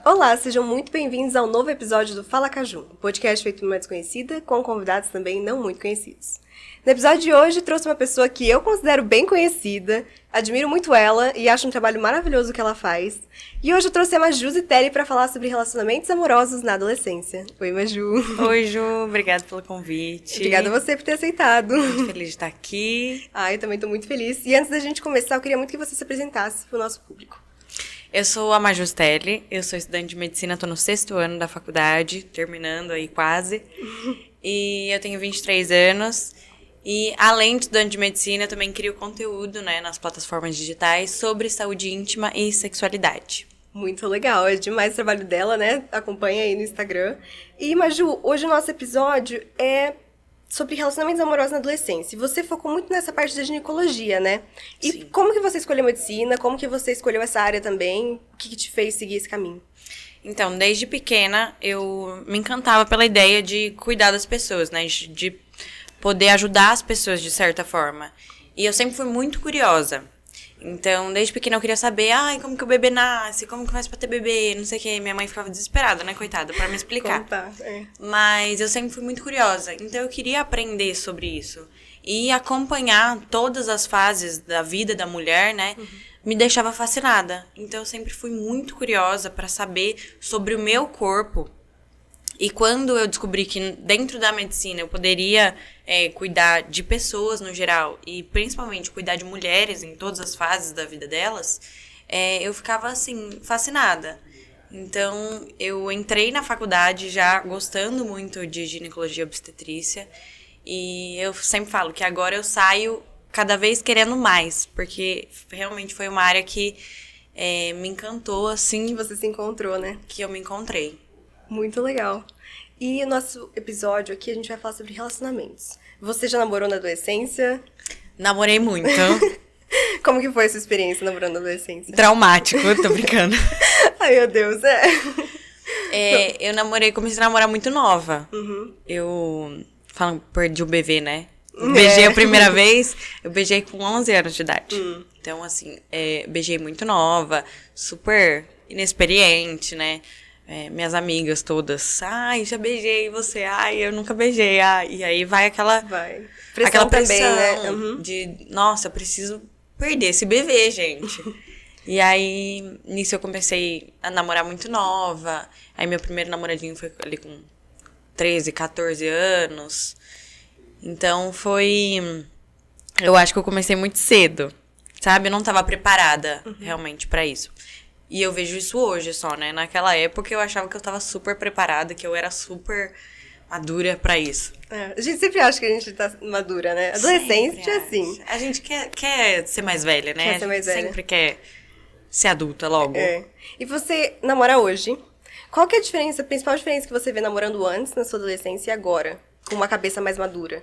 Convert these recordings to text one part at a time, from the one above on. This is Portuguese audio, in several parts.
Olá, sejam muito bem-vindos ao novo episódio do Fala Caju, um podcast feito por uma desconhecida, com convidados também não muito conhecidos. No episódio de hoje, trouxe uma pessoa que eu considero bem conhecida, admiro muito ela e acho um trabalho maravilhoso o que ela faz. E hoje eu trouxe a Maju Zitelli para falar sobre relacionamentos amorosos na adolescência. Oi, Maju. Oi, Ju. Obrigada pelo convite. Obrigada a você por ter aceitado. Muito feliz de estar aqui. Eu também estou muito feliz. E antes da gente começar, eu queria muito que você se apresentasse para o nosso público. Eu sou a Maju Zitelli, eu sou estudante de medicina, estou no 6º ano da faculdade, terminando aí quase. E eu tenho 23 anos. E além de estudante de medicina, eu também crio conteúdo, né, nas plataformas digitais sobre saúde íntima e sexualidade. Muito legal, é demais o trabalho dela, né? Acompanha aí no Instagram. E, Maju, hoje o nosso episódio é sobre relacionamentos amorosos na adolescência. E você focou muito nessa parte da ginecologia, né? E Sim. Como que você escolheu medicina? Como que você escolheu essa área também? O que te fez seguir esse caminho? Então, desde pequena, eu me encantava pela ideia de cuidar das pessoas, né? De poder ajudar as pessoas de certa forma. E eu sempre fui muito curiosa. Então, desde pequena eu queria saber, como que o bebê nasce, como que faz pra ter bebê, não sei o que. Minha mãe ficava desesperada, né, coitada, pra me explicar. Contar, Mas eu sempre fui muito curiosa, então eu queria aprender sobre isso. E acompanhar todas as fases da vida da mulher, né, me deixava fascinada. Então eu sempre fui muito curiosa pra saber sobre o meu corpo. E quando eu descobri que dentro da medicina eu poderia cuidar de pessoas no geral e principalmente cuidar de mulheres em todas as fases da vida delas, eu ficava assim, fascinada. Então eu entrei na faculdade já gostando muito de ginecologia e obstetrícia e eu sempre falo que agora eu saio cada vez querendo mais, porque realmente foi uma área que me encantou, assim. Que você se encontrou, né? Que eu me encontrei. Muito legal. E o nosso episódio aqui a gente vai falar sobre relacionamentos. Você já namorou na adolescência? Namorei muito. Como que foi a sua experiência namorando na adolescência? Traumático, tô brincando. Ai, meu Deus, Eu comecei a namorar muito nova. Uhum. Eu perdi o bebê, né? Beijei a primeira vez, eu beijei com 11 anos de idade. Então, assim, beijei muito nova, super inexperiente, né? Minhas amigas todas, já beijei você, eu nunca beijei, e aí vai aquela pressão também, né? De, nossa, eu preciso perder esse bebê, gente. E aí, nisso eu comecei a namorar muito nova, aí meu primeiro namoradinho foi ali com 13, 14 anos, então eu acho que eu comecei muito cedo, sabe? Eu não tava preparada realmente pra isso. E eu vejo isso hoje só, né? Naquela época eu achava que eu tava super preparada, que eu era super madura pra isso. A gente sempre acha que a gente tá madura, né? Adolescente é assim. A gente quer ser mais velha, né? Quer ser mais velha. Sempre quer ser adulta logo. E você namora hoje. Qual que é a principal diferença que você vê namorando antes, na sua adolescência, e agora? Com uma cabeça mais madura.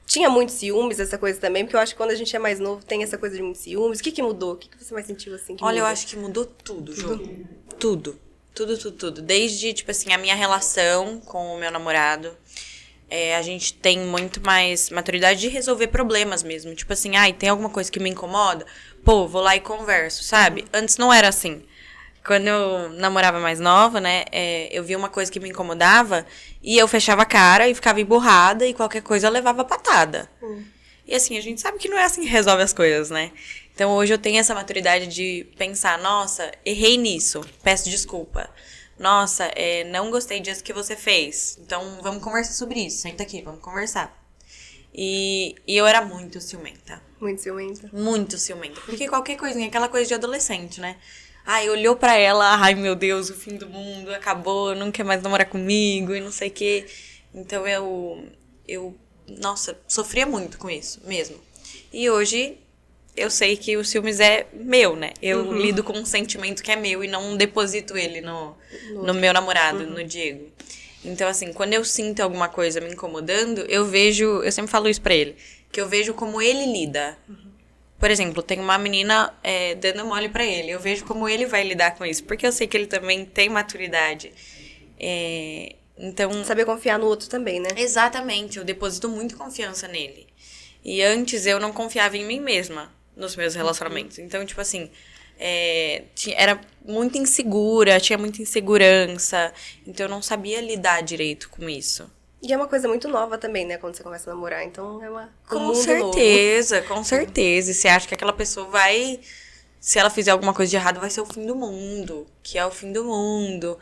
Tinha muitos ciúmes, essa coisa também, porque eu acho que quando a gente é mais novo tem essa coisa de muitos ciúmes. O que mudou? O que você mais sentiu assim? Olha, eu acho que mudou tudo, Ju. Tudo. Desde, tipo assim, a minha relação com o meu namorado. A gente tem muito mais maturidade de resolver problemas mesmo. Tipo assim, tem alguma coisa que me incomoda? Pô, vou lá e converso, sabe? Antes não era assim. Quando eu namorava mais nova, né, eu via uma coisa que me incomodava e eu fechava a cara e ficava emburrada e qualquer coisa eu levava patada. E assim, a gente sabe que não é assim que resolve as coisas, né? Então hoje eu tenho essa maturidade de pensar, nossa, errei nisso, peço desculpa. Nossa, não gostei disso que você fez, então vamos conversar sobre isso, senta aqui, vamos conversar. E eu era muito ciumenta. Muito ciumenta? Muito ciumenta, porque qualquer coisinha, aquela coisa de adolescente, né? Olhou pra ela, meu Deus, o fim do mundo, acabou, não quer mais namorar comigo e não sei o quê. Então eu, nossa, sofria muito com isso mesmo. E hoje eu sei que o ciúmes é meu, né? Eu lido com um sentimento que é meu e não deposito ele no meu namorado, no Diego. Então, assim, quando eu sinto alguma coisa me incomodando, eu sempre falo isso pra ele, que eu vejo como ele lida. Por exemplo, tem uma menina dando mole pra ele. Eu vejo como ele vai lidar com isso. Porque eu sei que ele também tem maturidade. Então... Saber confiar no outro também, né? Exatamente. Eu deposito muita confiança nele. E antes eu não confiava em mim mesma nos meus relacionamentos. Então, tipo assim, Era muito insegura, tinha muita insegurança. Então eu não sabia lidar direito com isso. E é uma coisa muito nova também, né? Quando você começa a namorar. Então é um Com mundo certeza, com certeza. E você acha que aquela pessoa vai... Se ela fizer alguma coisa de errado, vai ser o fim do mundo. Que é o fim do mundo.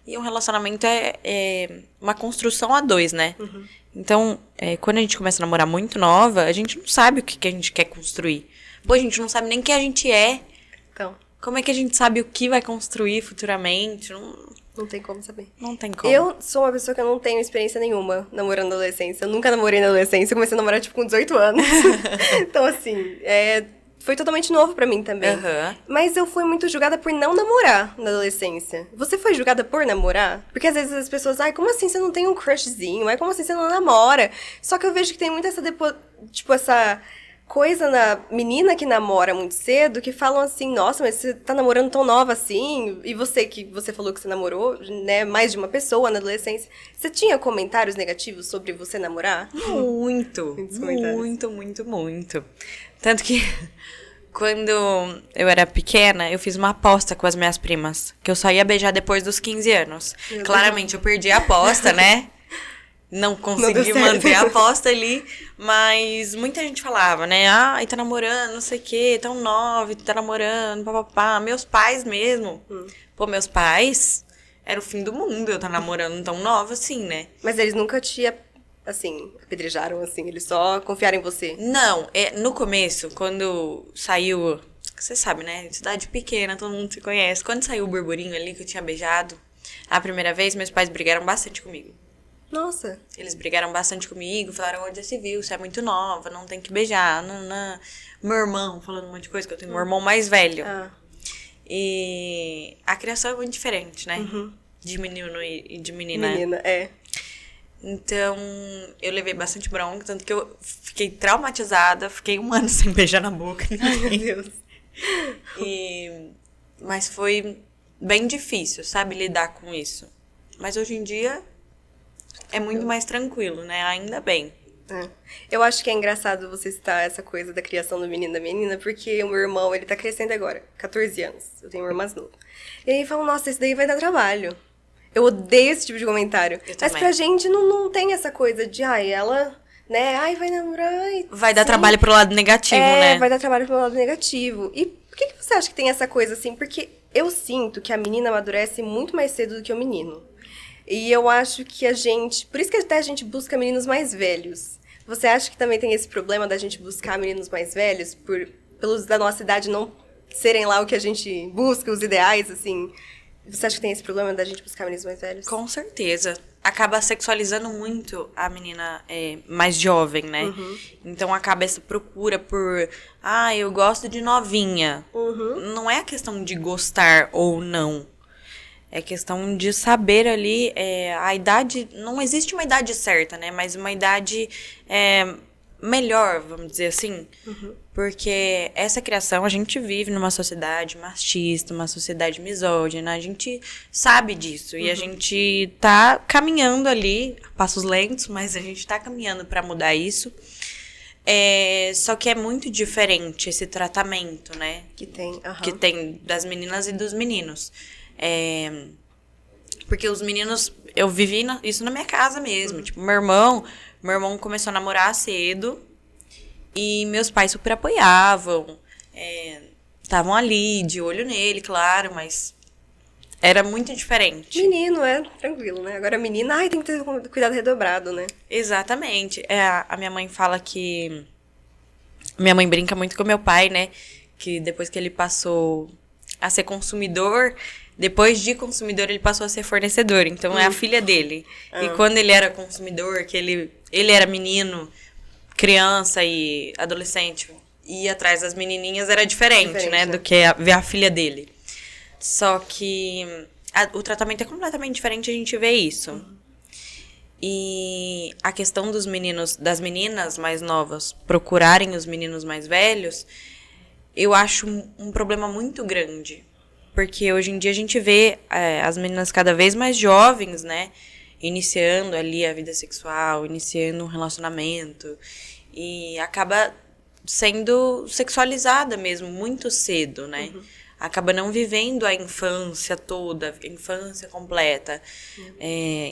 E um relacionamento é uma construção a dois, né? Uhum. Então, quando a gente começa a namorar muito nova, a gente não sabe o que a gente quer construir. Pô, a gente não sabe nem quem a gente é. Então, Como é que a gente sabe o que vai construir futuramente? não tem como saber. Não tem como. Eu sou uma pessoa que eu não tenho experiência nenhuma namorando na adolescência. Eu nunca namorei na adolescência. Eu comecei a namorar, tipo, com 18 anos. Então, assim, foi totalmente novo pra mim também. Aham. Mas eu fui muito julgada por não namorar na adolescência. Você foi julgada por namorar? Porque às vezes as pessoas, ai, como assim você não tem um crushzinho? Ai, como assim você não namora? Só que eu vejo que tem muito essa coisa na menina que namora muito cedo, que falam assim, nossa, mas você tá namorando tão nova assim? E você, que você falou que você namorou, né, mais de uma pessoa na adolescência. Você tinha comentários negativos sobre você namorar? Muito. Muitos comentários. Muito, muito, muito. Tanto que quando eu era pequena, eu fiz uma aposta com as minhas primas. Que eu só ia beijar depois dos 15 anos. Meu Claramente, eu perdi a aposta, né? Não consegui deu certo. manter a aposta ali. Mas muita gente falava, né? Ai, tá namorando, não sei o quê, tão nova, tá namorando, papapá. Meus pais mesmo. Pô, meus pais... Era o fim do mundo eu tá namorando tão nova assim, né? Mas eles nunca te, assim, apedrejaram, assim, eles só confiaram em você. Não, no começo, quando saiu... Você sabe, né? Cidade pequena, todo mundo se conhece. Quando saiu o burburinho ali que eu tinha beijado, a primeira vez, meus pais brigaram bastante comigo. Nossa. Eles brigaram bastante comigo, falaram, onde já se viu, você é muito nova, não tem que beijar. Não. Meu irmão, falando um monte de coisa, que eu tenho um irmão mais velho. Ah. E a criação é muito diferente, né? De menino e de menina. Menina, Então, eu levei bastante bronca, tanto que eu fiquei traumatizada, fiquei 1 ano sem beijar na boca. Meu Deus. Mas foi bem difícil, sabe, lidar com isso. Mas hoje em dia é muito mais tranquilo, né? Ainda bem. Eu acho que é engraçado você citar essa coisa da criação do menino e da menina, porque o meu irmão, ele tá crescendo agora, 14 anos. Eu tenho um irmão mais novo. E aí falam, nossa, esse daí vai dar trabalho. Eu odeio esse tipo de comentário. Eu Mas também. pra gente não tem essa coisa de, ai, ela, né, ai, vai namorar. Ai, Vai dar sim. trabalho pro lado negativo, né? Vai dar trabalho pro lado negativo. E por que você acha que tem essa coisa assim? Porque eu sinto que a menina amadurece muito mais cedo do que o menino. E eu acho que por isso que até a gente busca meninos mais velhos. Você acha que também tem esse problema da gente buscar meninos mais velhos, pelos da nossa idade não serem lá o que a gente busca, os ideais, assim? Você acha que tem esse problema da gente buscar meninos mais velhos? Com certeza. Acaba sexualizando muito a menina mais jovem, né? Então acaba essa procura por... eu gosto de novinha. Não é a questão de gostar ou não. É questão de saber ali a idade... Não existe uma idade certa, né? Mas uma idade melhor, vamos dizer assim. Porque essa criação, a gente vive numa sociedade machista, uma sociedade misógina. A gente sabe disso. E a gente tá caminhando ali, a passos lentos, mas a gente tá caminhando pra mudar isso. Só que é muito diferente esse tratamento, né? Que tem, Que tem das meninas e dos meninos. Porque os meninos... Eu vivi isso na minha casa mesmo. Tipo, meu irmão começou a namorar cedo. E meus pais super apoiavam. Estavam ali, de olho nele, claro. Mas era muito diferente. Menino, tranquilo, né? Agora menina, tem que ter cuidado redobrado, né? Exatamente. A minha mãe fala que... Minha mãe brinca muito com meu pai, né? Que depois que ele passou a ser consumidor... Depois de consumidor, ele passou a ser fornecedor. Então, é a filha dele. E quando ele era consumidor, que ele era menino, criança e adolescente, ia atrás das menininhas, era diferente, né? Do que ver a filha dele. Só que o tratamento é completamente diferente, a gente vê isso. E a questão dos meninos, das meninas mais novas procurarem os meninos mais velhos, eu acho um problema muito grande. Porque hoje em dia a gente vê as meninas cada vez mais jovens, né? Iniciando ali a vida sexual, iniciando um relacionamento. E acaba sendo sexualizada mesmo, muito cedo, né? acaba não vivendo a infância toda, a infância completa.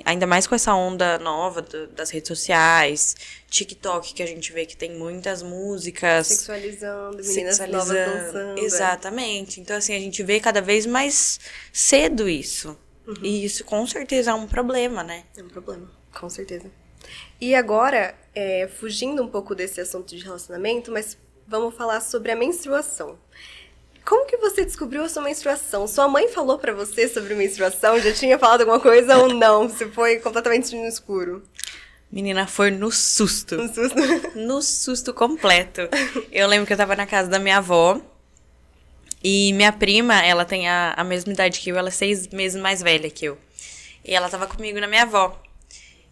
Ainda mais com essa onda nova das redes sociais, TikTok, que a gente vê que tem muitas músicas. Sexualizando, meninas novas dançando. Exatamente. Então, assim, a gente vê cada vez mais cedo isso. E isso, com certeza, é um problema, né? É um problema, com certeza. E agora, fugindo um pouco desse assunto de relacionamento, mas vamos falar sobre a menstruação. Como que você descobriu a sua menstruação? Sua mãe falou pra você sobre menstruação? Já tinha falado alguma coisa ou não? Você foi completamente no escuro? Menina, foi no susto. No susto? No susto completo. Eu lembro que eu tava na casa da minha avó. E minha prima, ela tem a mesma idade que eu. Ela é 6 meses mais velha que eu. E ela tava comigo na minha avó.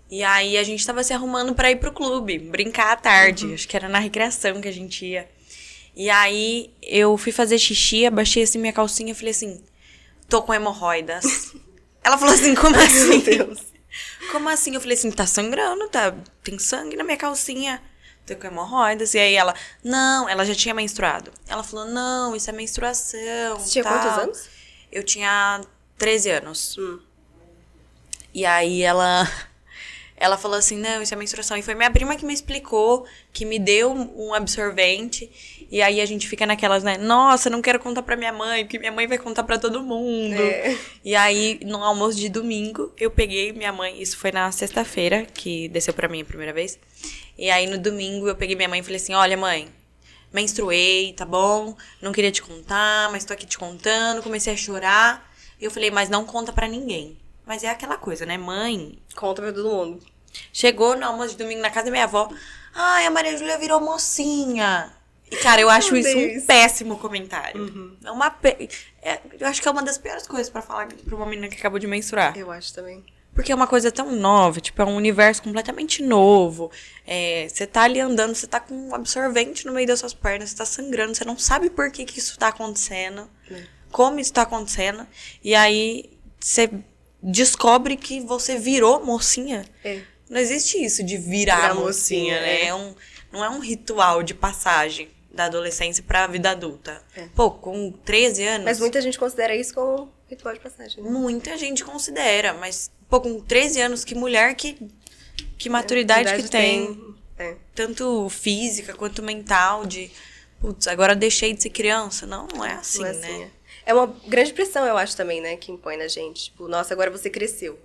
E aí a gente tava se arrumando pra ir pro clube. Brincar à tarde. Acho que era na recreação que a gente ia. E aí, eu fui fazer xixi, abaixei assim minha calcinha e falei assim, tô com hemorroidas. Ela falou assim, como assim? Meu Deus. Como assim? Eu falei assim, tá sangrando, tem sangue na minha calcinha. Tô com hemorroidas. E aí ela já tinha menstruado. Ela falou, não, isso é menstruação. Você tinha tal. quantos anos? Eu tinha 13 anos. E aí ela falou assim, não, isso é menstruação. E foi minha prima que me explicou, que me deu um absorvente. E aí a gente fica naquelas, né? Nossa, não quero contar pra minha mãe, porque minha mãe vai contar pra todo mundo. E aí, no almoço de domingo, eu peguei minha mãe. Isso foi na sexta-feira, que desceu pra mim a primeira vez. E aí, no domingo, eu peguei minha mãe e falei assim, olha, mãe, menstruei, tá bom? Não queria te contar, mas tô aqui te contando. Comecei a chorar. E eu falei, mas não conta pra ninguém. Mas é aquela coisa, né? Mãe... Conta pra todo mundo. Chegou no almoço de domingo na casa da minha avó. Ai, a Maria Júlia virou mocinha. E, cara, eu acho isso um péssimo comentário. Eu acho que é uma das piores coisas pra falar pra uma menina que acabou de menstruar. Eu acho também. Porque é uma coisa tão nova, tipo, é um universo completamente novo. Você tá ali andando, você tá com um absorvente no meio das suas pernas, você tá sangrando, você não sabe por que isso tá acontecendo, como isso tá acontecendo. E aí, você descobre que você virou mocinha. Não existe isso de virar mocinha, né? Não é um ritual de passagem da adolescência pra vida adulta. Pô, com 13 anos... Mas muita gente considera isso como ritual de passagem, né? Muita gente considera, mas, pô, com 13 anos, que mulher, que maturidade que tem. Tanto física quanto mental, de... Putz, agora deixei de ser criança. Não é assim, né? É uma grande pressão, eu acho, também, né? Que impõe na gente. Tipo, nossa, agora você cresceu.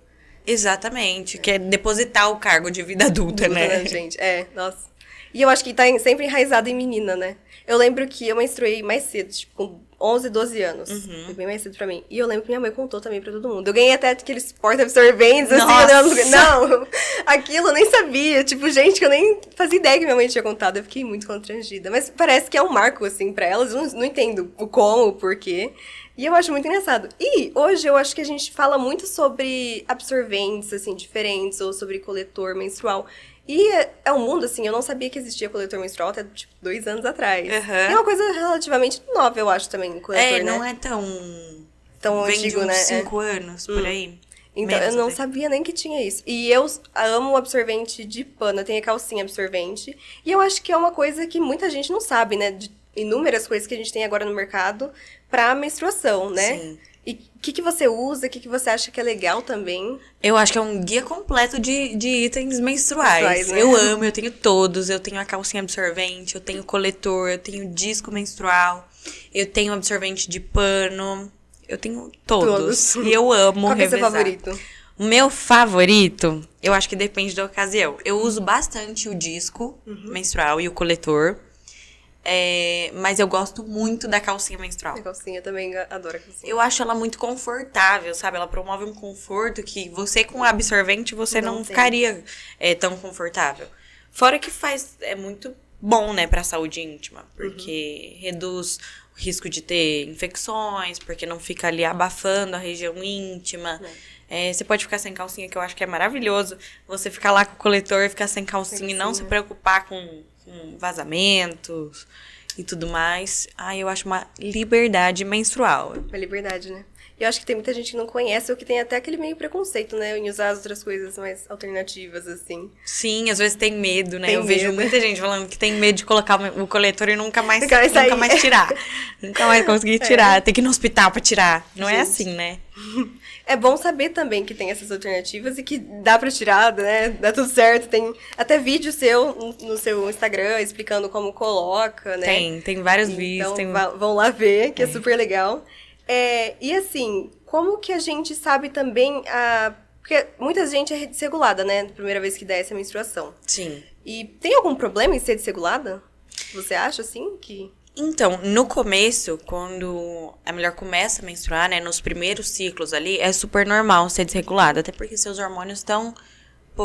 Exatamente. Que é depositar o cargo de vida adulta, né? Gente. Nossa. E eu acho que tá sempre enraizado em menina, né? Eu lembro que eu menstruei mais cedo, tipo, com 11, 12 anos. Foi bem mais cedo pra mim. E eu lembro que minha mãe contou também pra todo mundo. Eu ganhei até aqueles porta-absorventes, assim. Não, aquilo eu nem sabia. Tipo, gente que eu nem fazia ideia que minha mãe tinha contado. Eu fiquei muito constrangida. Mas parece que é um marco, assim, pra elas. Eu não entendo o como, o porquê. E eu acho muito engraçado. E hoje eu acho que a gente fala muito sobre absorventes, assim, diferentes. Ou sobre coletor menstrual. E é um mundo, assim, eu não sabia que existia coletor menstrual até, tipo, 2 anos atrás. E é uma coisa relativamente nova, eu acho, também, coletor, né? Não é tão antigo, vem de uns né? 5 anos, por aí. Então, eu não sabia nem que tinha isso. E eu amo o absorvente de pano, eu tenho a calcinha absorvente. E eu acho que é uma coisa que muita gente não sabe, né? De inúmeras coisas que a gente tem agora no mercado pra menstruação, né? Sim. E o que você usa? O que você acha que é legal também? Eu acho que é um guia completo de itens menstruais. Né? Eu amo, eu tenho todos. Eu tenho a calcinha absorvente, eu tenho coletor, eu tenho disco menstrual, eu tenho absorvente de pano. Eu tenho todos. E eu amo revezar. Qual é o seu favorito? O meu favorito, eu acho que depende da ocasião. Eu uso bastante o disco menstrual e o coletor. Mas eu gosto muito da calcinha menstrual. A calcinha, eu também adoro a calcinha. Eu acho ela muito confortável, sabe? Ela promove um conforto que você com absorvente, você não ficaria tão confortável. Fora que é muito bom, né, pra saúde íntima. Porque reduz o risco de ter infecções, porque não fica ali abafando a região íntima. Você pode ficar sem calcinha, que eu acho que é maravilhoso. Você ficar lá com o coletor e ficar sem calcinha e não se preocupar com vazamentos e tudo mais. Eu acho uma liberdade menstrual. Uma liberdade, né? E eu acho que tem muita gente que não conhece ou que tem até aquele meio preconceito, né? Em usar as outras coisas mais alternativas, assim. Sim, às vezes tem medo, né? Tem Eu vejo medo. muita gente falando que tem medo de colocar o coletor e nunca mais sair. tirar. Nunca mais conseguir tirar. Tem que ir no hospital pra tirar. Não é assim, né? É bom saber também que tem essas alternativas e que dá pra tirar, né? Dá tudo certo. Tem até vídeo seu no seu Instagram explicando como coloca, né? Tem vários vídeos. Então vão lá ver, que é super legal. E assim, como que a gente sabe também porque muita gente é desregulada, né? Primeira vez que dá essa menstruação. Sim. E tem algum problema em ser desregulada? Você acha, assim, que... Então, no começo, quando a mulher começa a menstruar, né, nos primeiros ciclos ali, é super normal ser desregulada, até porque seus hormônios estão,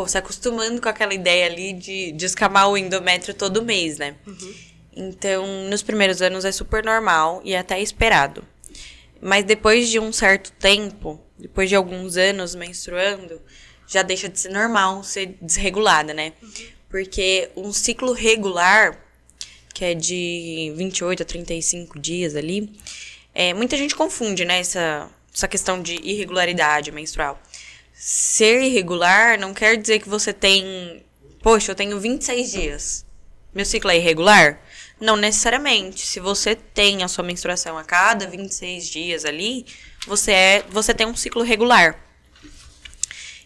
se acostumando com aquela ideia ali de descamar o endométrio todo mês, né? Uhum. Então, nos primeiros anos é super normal e até esperado. Mas depois de um certo tempo, depois de alguns anos menstruando, já deixa de ser normal ser desregulada, né? Uhum. Porque um ciclo regular, que é de 28 a 35 dias ali, muita gente confunde, né, essa questão de irregularidade menstrual. Ser irregular não quer dizer que você tem... Poxa, eu tenho 26 dias. Meu ciclo é irregular? Não necessariamente. Se você tem a sua menstruação a cada 26 dias ali, você tem um ciclo regular.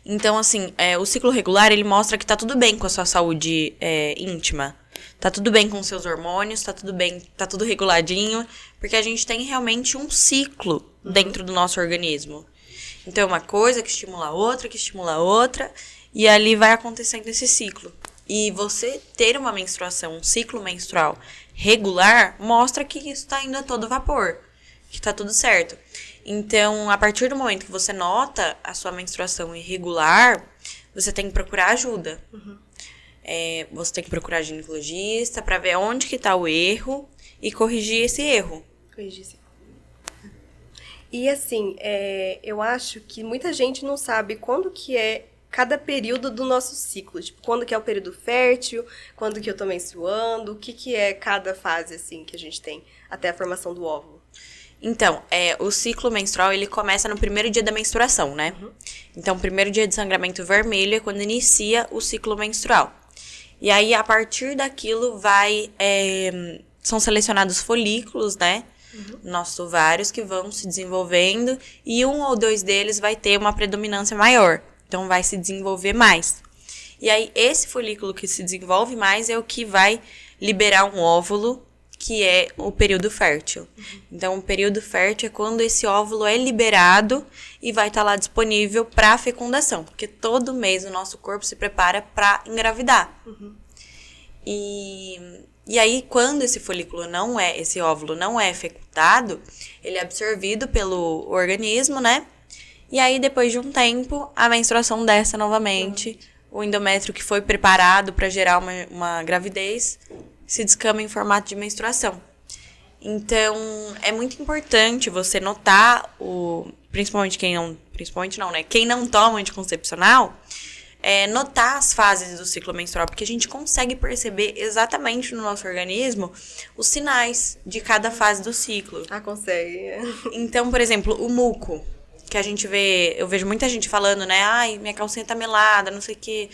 Então, assim, o ciclo regular, ele mostra que tá tudo bem com a sua saúde íntima. Tá tudo bem com os seus hormônios, tá tudo bem, tá tudo reguladinho, porque a gente tem realmente um ciclo dentro do nosso organismo. Então, é uma coisa que estimula a outra, e ali vai acontecendo esse ciclo. E você ter uma menstruação, um ciclo menstrual regular, mostra que isso tá indo a todo vapor, que tá tudo certo. Então, a partir do momento que você nota a sua menstruação irregular, você tem que procurar ajuda. Uhum. Você tem que procurar ginecologista para ver onde que tá o erro e corrigir esse erro. E assim, eu acho que muita gente não sabe quando que é cada período do nosso ciclo. Tipo, quando que é o período fértil, quando que eu tô menstruando, o que é cada fase, assim, que a gente tem até a formação do óvulo. Então, o ciclo menstrual, ele começa no primeiro dia da menstruação, né? Uhum. Então, o primeiro dia de sangramento vermelho é quando inicia o ciclo menstrual. E aí, a partir daquilo, são selecionados folículos, né? Uhum. Nossos ovários que vão se desenvolvendo e um ou dois deles vai ter uma predominância maior. Então, vai se desenvolver mais. E aí, esse folículo que se desenvolve mais é o que vai liberar um óvulo, que é o período fértil. Uhum. Então, o período fértil é quando esse óvulo é liberado e vai estar lá disponível para fecundação. Porque todo mês o nosso corpo se prepara para engravidar. Uhum. E aí, quando esse esse óvulo não é fecundado, ele é absorvido pelo organismo, né? E aí, depois de um tempo, a menstruação desce novamente. Uhum. O endométrio que foi preparado para gerar uma gravidez se descama em formato de menstruação. Então, é muito importante você notar, principalmente quem não toma anticoncepcional, notar as fases do ciclo menstrual, porque a gente consegue perceber exatamente no nosso organismo os sinais de cada fase do ciclo. Consegue. Então, por exemplo, o muco, que eu vejo muita gente falando, né, ai, minha calcinha tá melada, não sei o que,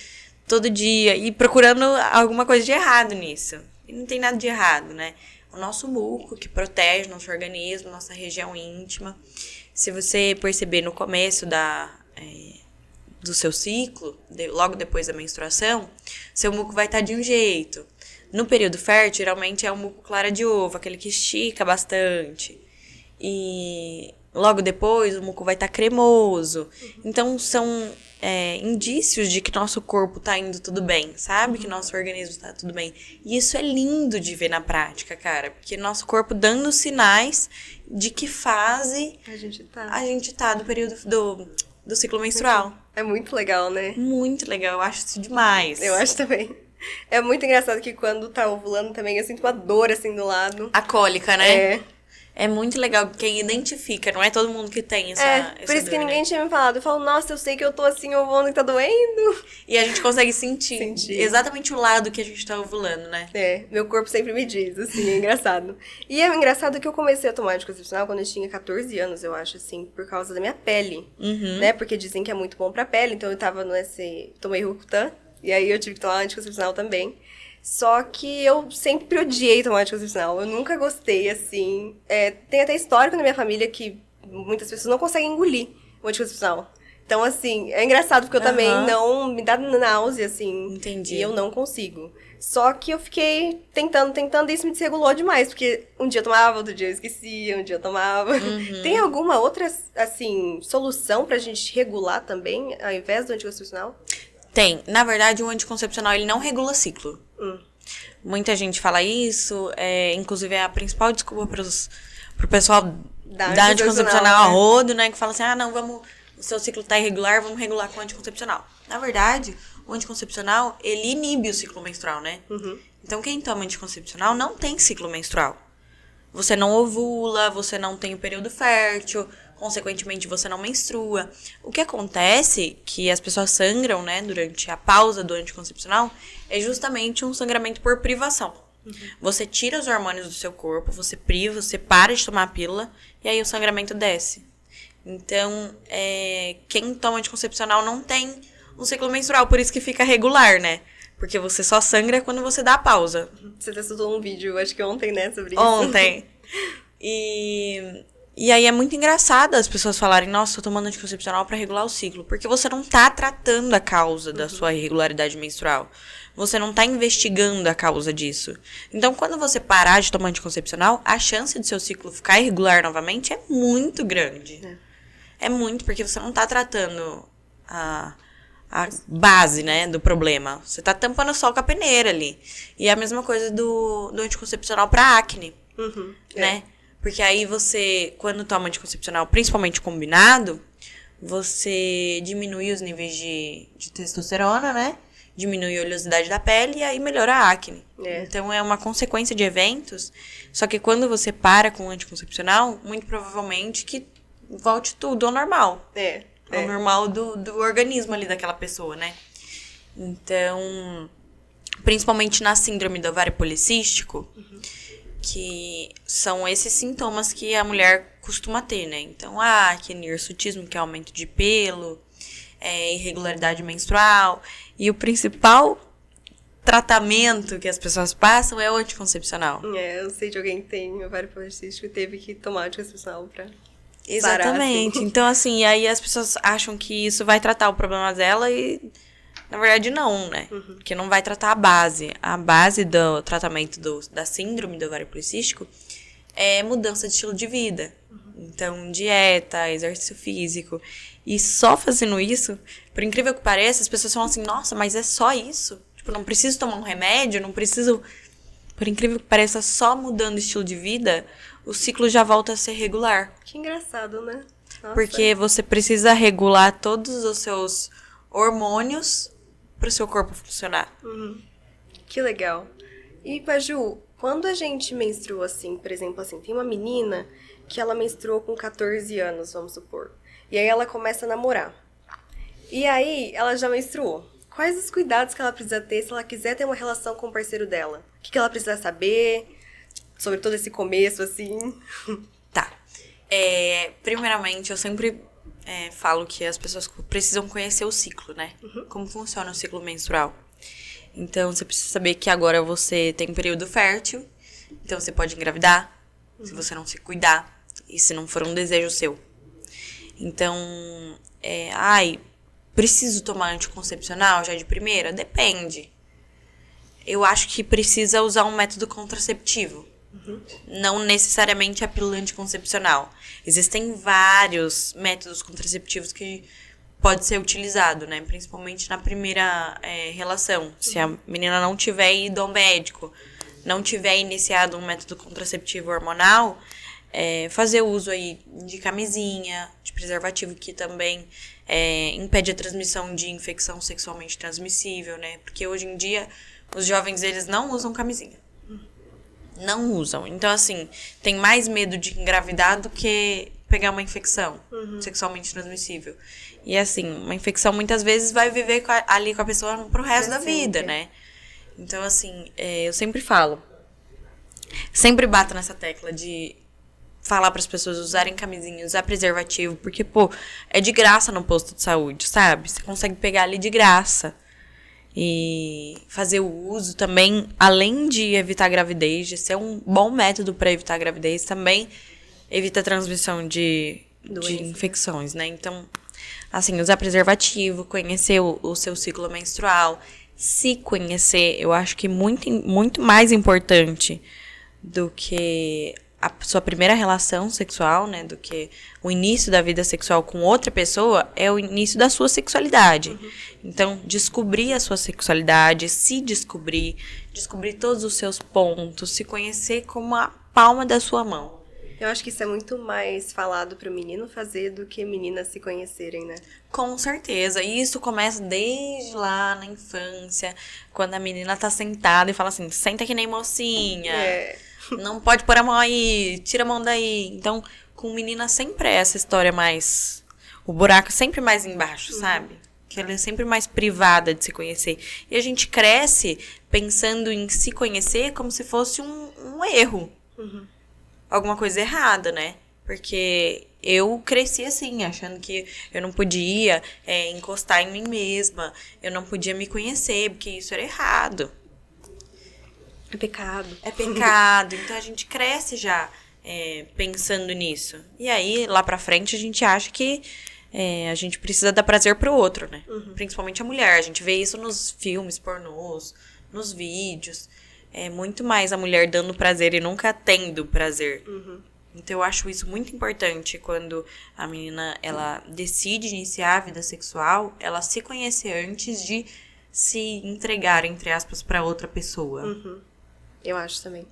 todo dia, e procurando alguma coisa de errado nisso. E não tem nada de errado, né? O nosso muco, que protege nosso organismo, nossa região íntima. Se você perceber no começo do seu ciclo, logo depois da menstruação, seu muco vai estar de um jeito. No período fértil, geralmente é o muco clara de ovo, aquele que estica bastante. E logo depois, o muco vai estar cremoso. Então, são indícios de que nosso corpo tá indo tudo bem, sabe? Que nosso organismo tá tudo bem. E isso é lindo de ver na prática, cara. Porque nosso corpo dando sinais de que fase a gente tá do período do ciclo menstrual. É muito legal, né? Muito legal, eu acho isso demais. Eu acho também. É muito engraçado que quando tá ovulando também eu sinto uma dor assim do lado. A cólica, né? É muito legal quem identifica, não é todo mundo que tem essa Por isso dor, que ninguém né? tinha me falado. Eu falo, nossa, eu sei que eu tô assim, ovulando que tá doendo. E a gente consegue sentir, Sentir. exatamente o lado que a gente tá ovulando, né? Meu corpo sempre me diz, assim, é engraçado. E é engraçado que eu comecei a tomar anticoncepcional quando eu tinha 14 anos, eu acho, assim, por causa da minha pele, né? Porque dizem que é muito bom pra pele, então eu tava tomei Rocutan, e aí eu tive que tomar anticoncepcional também. Só que eu sempre odiei tomar anticoncepcional, eu nunca gostei, assim. Tem até histórico na minha família que muitas pessoas não conseguem engolir o anticoncepcional. Então, assim, é engraçado porque eu também não... Me dá náusea, assim. Entendi. E eu não consigo. Só que eu fiquei tentando, e isso me desregulou demais. Porque um dia eu tomava, outro dia eu esquecia, um dia eu tomava. Tem alguma outra, assim, solução pra gente regular também, ao invés do anticoncepcional? Tem. Na verdade, o anticoncepcional, ele não regula ciclo. Muita gente fala isso, inclusive é a principal desculpa pro pessoal da anticoncepcional a rodo, né? Que fala assim, não, o seu ciclo tá irregular, vamos regular com o anticoncepcional. Na verdade, o anticoncepcional, ele inibe o ciclo menstrual, né? Então, quem toma anticoncepcional não tem ciclo menstrual. Você não ovula, você não tem o período fértil, consequentemente você não menstrua. O que acontece, que as pessoas sangram, né, durante a pausa do anticoncepcional, é justamente um sangramento por privação. Você tira os hormônios do seu corpo, você priva, você para de tomar a pílula, e aí o sangramento desce. Então, quem toma anticoncepcional não tem um ciclo menstrual, por isso que fica regular, né? Porque você só sangra quando você dá a pausa. Você até soltou um vídeo, acho que ontem, né, sobre isso. Ontem. E aí é muito engraçado as pessoas falarem, nossa, tô tomando anticoncepcional pra regular o ciclo. Porque você não tá tratando a causa da sua irregularidade menstrual. Você não tá investigando a causa disso. Então, quando você parar de tomar anticoncepcional, a chance de seu ciclo ficar irregular novamente é muito grande. É muito, porque você não tá tratando a base, né, do problema. Você tá tampando só com a peneira ali. E é a mesma coisa do anticoncepcional pra acne, né? Porque aí você, quando toma anticoncepcional, principalmente combinado, você diminui os níveis de testosterona, né? Diminui a oleosidade da pele e aí melhora a acne. Então é uma consequência de eventos. Só que quando você para com o anticoncepcional, muito provavelmente que volte tudo ao normal. Ao normal do organismo ali daquela pessoa, né? Então, principalmente na síndrome do ovário policístico, que são esses sintomas que a mulher costuma ter, né? Então, acne, hirsutismo, que é aumento de pelo, irregularidade menstrual. E o principal tratamento que as pessoas passam é o anticoncepcional. Eu sei de alguém que tem ovário policístico e teve que tomar anticoncepcional pra... Exatamente. Parar, assim. Então, assim, aí as pessoas acham que isso vai tratar o problema dela e, na verdade, não, né? Porque não vai tratar a base. A base do tratamento da síndrome do ovário policístico é mudança de estilo de vida. Então, dieta, exercício físico. E só fazendo isso, por incrível que pareça, as pessoas falam assim, nossa, mas é só isso? Tipo, não preciso tomar um remédio, não preciso... Por incrível que pareça, só mudando o estilo de vida, o ciclo já volta a ser regular. Que engraçado, né? Nossa. Porque você precisa regular todos os seus hormônios para o seu corpo funcionar. Que legal. E, Paju, quando a gente menstrua assim, por exemplo, assim, tem uma menina que ela menstruou com 14 anos, vamos supor. E aí ela começa a namorar. E aí ela já menstruou. Quais os cuidados que ela precisa ter se ela quiser ter uma relação com o parceiro dela? O que ela precisa saber sobre todo esse começo, assim? Tá. Primeiramente, eu sempre falo que as pessoas precisam conhecer o ciclo, né? Como funciona o ciclo menstrual. Então, você precisa saber que agora você tem um período fértil. Então, você pode engravidar, se você não se cuidar. E se não for um desejo seu. Então, preciso tomar anticoncepcional já de primeira? Depende. Eu acho que precisa usar um método contraceptivo. Não necessariamente a pílula anticoncepcional. Existem vários métodos contraceptivos que pode ser utilizado, né? Principalmente na primeira relação. Se a menina não tiver ido ao médico, não tiver iniciado um método contraceptivo hormonal, fazer uso aí de camisinha, de preservativo, que também impede a transmissão de infecção sexualmente transmissível, né? Porque hoje em dia os jovens, eles não usam camisinha. não usam. Então, assim, tem mais medo de engravidar do que pegar uma infecção sexualmente transmissível. E, assim, uma infecção muitas vezes vai viver ali com a pessoa pro resto da vida, né? Então, assim, eu sempre falo, sempre bato nessa tecla de falar para as pessoas usarem camisinha, usar preservativo, porque, pô, é de graça no posto de saúde, sabe? Você consegue pegar ali de graça. E fazer o uso também, além de evitar a gravidez, de ser um bom método para evitar a gravidez, também evita a transmissão de infecções, né? Então, assim, usar preservativo, conhecer o seu ciclo menstrual, se conhecer, eu acho que muito mais importante do que a sua primeira relação sexual, né, do que o início da vida sexual com outra pessoa, é o início da sua sexualidade. Então, descobrir a sua sexualidade, se descobrir todos os seus pontos, se conhecer como a palma da sua mão. Eu acho que isso é muito mais falado pro menino fazer do que meninas se conhecerem, né? Com certeza. E isso começa desde lá na infância, quando a menina tá sentada e fala assim, senta que nem mocinha. Não pode pôr a mão aí, tira a mão daí. Então, com menina sempre é essa história mais... O buraco é sempre mais embaixo, sabe? Que ela é sempre mais privada de se conhecer. E a gente cresce pensando em se conhecer como se fosse um erro. Alguma coisa errada, né? Porque eu cresci assim, achando que eu não podia encostar em mim mesma. Eu não podia me conhecer, porque isso era errado. É pecado. É pecado. Então, a gente cresce já pensando nisso. E aí, lá pra frente, a gente acha que a gente precisa dar prazer pro outro, né? Principalmente a mulher. A gente vê isso nos filmes pornôs, nos vídeos. É muito mais a mulher dando prazer e nunca tendo prazer. Então, eu acho isso muito importante quando a menina, ela decide iniciar a vida sexual, ela se conhecer antes de se entregar, entre aspas, pra outra pessoa. Eu acho também.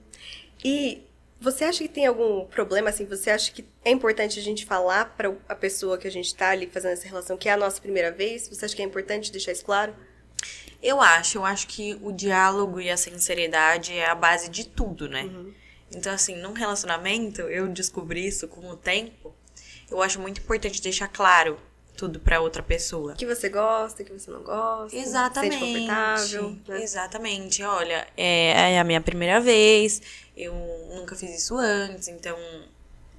E você acha que tem algum problema, assim, você acha que é importante a gente falar pra a pessoa que a gente tá ali fazendo essa relação, que é a nossa primeira vez? Você acha que é importante deixar isso claro? Eu acho que o diálogo e a sinceridade é a base de tudo, né? Então, assim, num relacionamento, eu descobri isso com o tempo, eu acho muito importante deixar claro tudo pra outra pessoa. Que você gosta, que você não gosta. Exatamente. Se sente confortável. Né? Exatamente. Olha, é a minha primeira vez, eu nunca fiz isso antes, então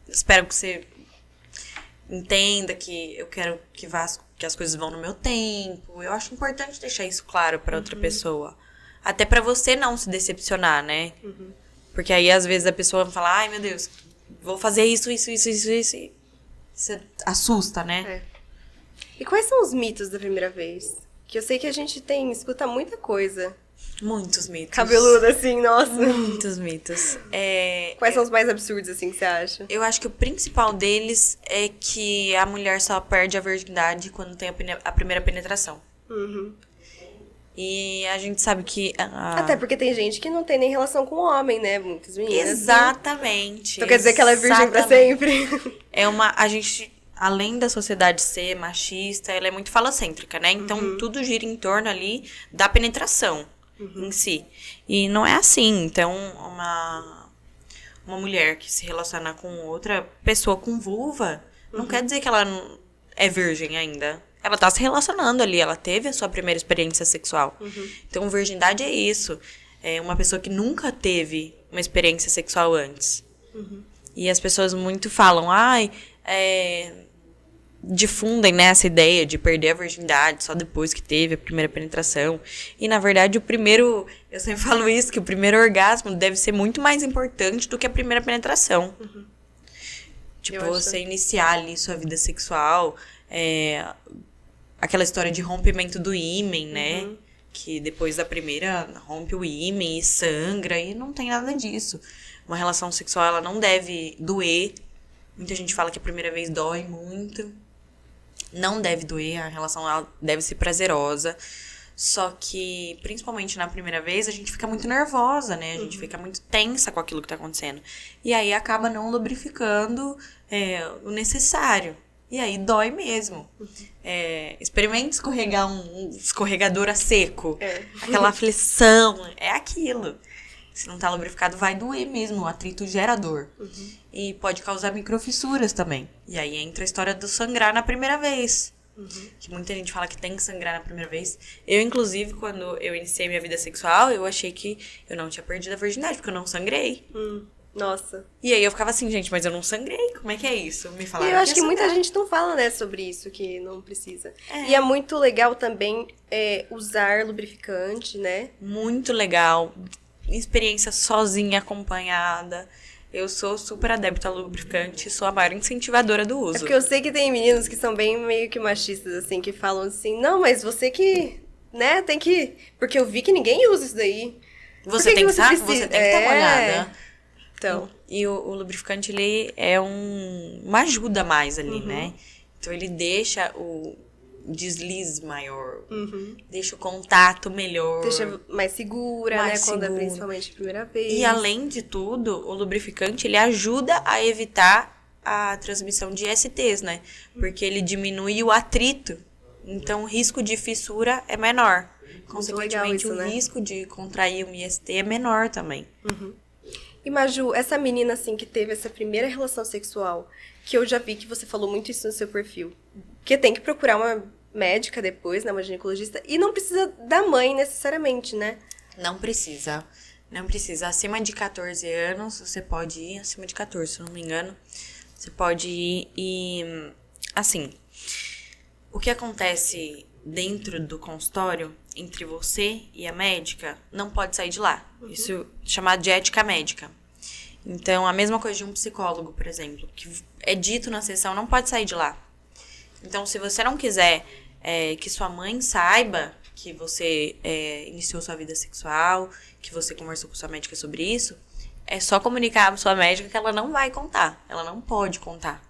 espero que você entenda que eu quero que as coisas vão no meu tempo. Eu acho importante deixar isso claro pra outra pessoa. Até pra você não se decepcionar, né? Porque aí, às vezes, a pessoa vai falar, ai, meu Deus, vou fazer isso. E você assusta, né? E quais são os mitos da primeira vez? Que eu sei que a gente escuta muita coisa. Muitos mitos. Cabeluda, assim, nossa. Muitos mitos. Quais são os mais absurdos, assim, que você acha? Eu acho que o principal deles é que a mulher só perde a virgindade quando tem a primeira penetração. E a gente sabe que... Até porque tem gente que não tem nem relação com o homem, né? Muitas meninas. Exatamente. Então quer dizer que ela é virgem pra sempre? A gente... Além da sociedade ser machista, ela é muito falocêntrica, né? Então, tudo gira em torno ali da penetração em si. E não é assim. Então, uma mulher que se relaciona com outra pessoa com vulva, não quer dizer que ela é virgem ainda. Ela tá se relacionando ali, ela teve a sua primeira experiência sexual. Então, virgindade é isso. É uma pessoa que nunca teve uma experiência sexual antes. E as pessoas muito falam, difundem, né, essa ideia de perder a virgindade só depois que teve a primeira penetração. E, na verdade, eu sempre falo isso, que o primeiro orgasmo deve ser muito mais importante do que a primeira penetração. Tipo, você iniciar ali sua vida sexual, aquela história de rompimento do ímen, né? Que depois da primeira rompe o ímen e sangra, e não tem nada disso. Uma relação sexual, ela não deve doer. Muita gente fala que a primeira vez dói muito. Não deve doer, a relação ela deve ser prazerosa. Só que, principalmente na primeira vez, a gente fica muito nervosa, né? A gente fica muito tensa com aquilo que tá acontecendo. E aí acaba não lubrificando o necessário. E aí dói mesmo. Experimente escorregar um escorregador a seco. Aquela aflição, é aquilo. Se não tá lubrificado, vai doer mesmo. O atrito gera dor. E pode causar microfissuras também. E aí entra a história do sangrar na primeira vez. Que muita gente fala que tem que sangrar na primeira vez. Eu, inclusive, quando eu iniciei minha vida sexual, eu achei que eu não tinha perdido a virgindade, porque eu não sangrei. Nossa. E aí eu ficava assim, gente, mas eu não sangrei. Como é que é isso? Me falaram E eu acho que sangrar. muita gente não fala, né, sobre isso, que não precisa. E é muito legal também usar lubrificante, né? Muito legal. Experiência sozinha, acompanhada. Eu sou super adepta a lubrificante, sou a maior incentivadora do uso. É porque eu sei que tem meninos que são bem meio que machistas, assim, que falam assim, não, mas você que, né, tem que... Porque eu vi que ninguém usa isso daí. Você tem que estar molhada. Então. E o lubrificante, ele é uma ajuda a mais ali, né? Então ele deixa o deslize maior, deixa o contato melhor. Deixa mais segura, Mais né? Quando é segura. principalmente a primeira vez. E além de tudo, o lubrificante, ele ajuda a evitar a transmissão de STs, né? Porque ele diminui o atrito. Então, o risco de fissura é menor. Consequentemente, isso, o né? risco de contrair um IST é menor também. E Maju, essa menina, assim, que teve essa primeira relação sexual, que eu já vi que você falou muito isso no seu perfil, que tem que procurar uma médica depois, né, uma ginecologista, e não precisa da mãe necessariamente, né? Não precisa. Não precisa. Acima de 14 anos, você pode ir. Acima de 14, se eu não me engano. Você pode ir e... Assim, o que acontece dentro do consultório, entre você e a médica, não pode sair de lá. Isso é chamado de ética médica. Então, a mesma coisa de um psicólogo, por exemplo, que é dito na sessão, não pode sair de lá. Então, se você não quiser que sua mãe saiba que você iniciou sua vida sexual, que você conversou com sua médica sobre isso, é só comunicar pra sua médica que ela não vai contar. Ela não pode contar.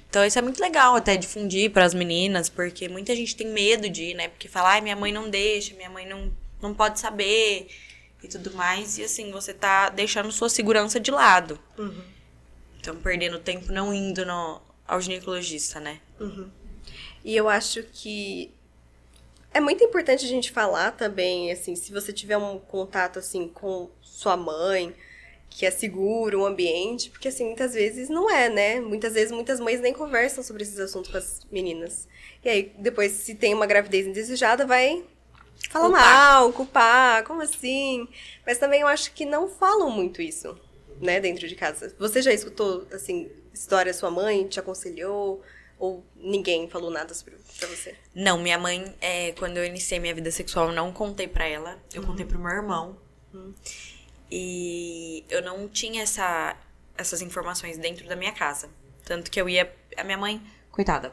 Então, isso é muito legal até difundir para as meninas, porque muita gente tem medo de ir, né? Porque fala, ai, minha mãe não deixa, minha mãe não pode saber e tudo mais. E assim, você tá deixando sua segurança de lado. Então, perdendo tempo não indo ao ginecologista, né? E eu acho que é muito importante a gente falar também, assim, se você tiver um contato, assim, com sua mãe, que é seguro o ambiente, porque, assim, muitas vezes não é, né? Muitas vezes, muitas mães nem conversam sobre esses assuntos com as meninas. E aí, depois, se tem uma gravidez indesejada, vai falar mal, culpar, como assim? Mas também eu acho que não falam muito isso, né, dentro de casa. Você já escutou, assim, história, sua mãe te aconselhou? Ou ninguém falou nada pra você? Não, minha mãe, quando eu iniciei minha vida sexual, eu não contei pra ela. Eu contei pro meu irmão. E eu não tinha essas informações dentro da minha casa. Tanto que eu ia... A minha mãe... Coitada.